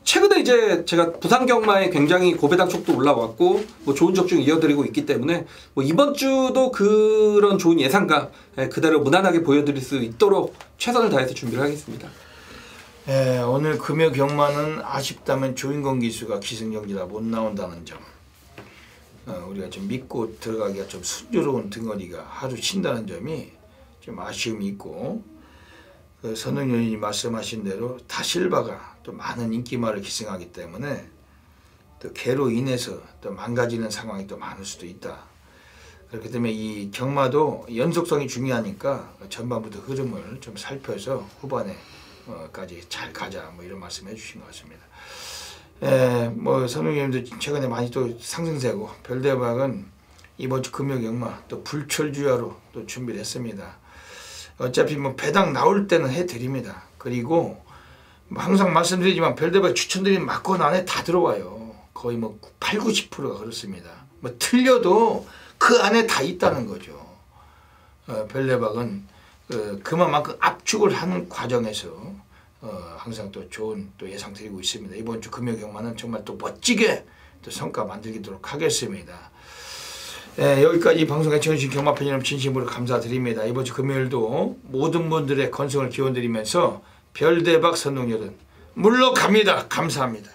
최근에 이제 제가 부산 경마에 굉장히 고배당 촉도 올라왔고 뭐 좋은 적중 이어드리고 있기 때문에 뭐 이번 주도 그런 좋은 예상감 그대로 무난하게 보여드릴 수 있도록 최선을 다해서 준비를 하겠습니다. 네, 오늘 금요경마는 아쉽다면 조인권 기수가 기승전결이라 못 나온다는 점, 우리가 좀 믿고 들어가기가 좀 순조로운 등어리가 하루 친다는 점이 좀 아쉬움이 있고, 선웅 의원이 말씀하신 대로 다실바가 또 많은 인기마를 기승하기 때문에 또 개로 인해서 또 망가지는 상황이 또 많을 수도 있다. 그렇기 때문에 이 경마도 연속성이 중요하니까 전반부터 흐름을 좀 살펴서 후반에 까지 잘 가자, 뭐 이런 말씀 해주신 것 같습니다. 뭐 선웅 의원님도 최근에 많이 또 상승세고, 별대박은 이번 주 금요경마 또 불철주야로 또 준비를 했습니다. 어차피 뭐 배당 나올 때는 해드립니다. 그리고 뭐 항상 말씀드리지만 별대박 추천드린 막권 안에 다 들어와요. 거의 뭐 8, 90%가 그렇습니다. 뭐 틀려도 그 안에 다 있다는 거죠. 별대박은 그만큼 압축을 하는 과정에서 항상 또 좋은 또 예상 드리고 있습니다. 이번 주 금요경마는 정말 또 멋지게 또 성과 만들도록 하겠습니다. 여기까지 방송에 청해주신 경마팬 여러분 진심으로 감사드립니다. 이번 주 금요일도 모든 분들의 건승을 기원드리면서 별대박 선동열은 물러갑니다. 감사합니다.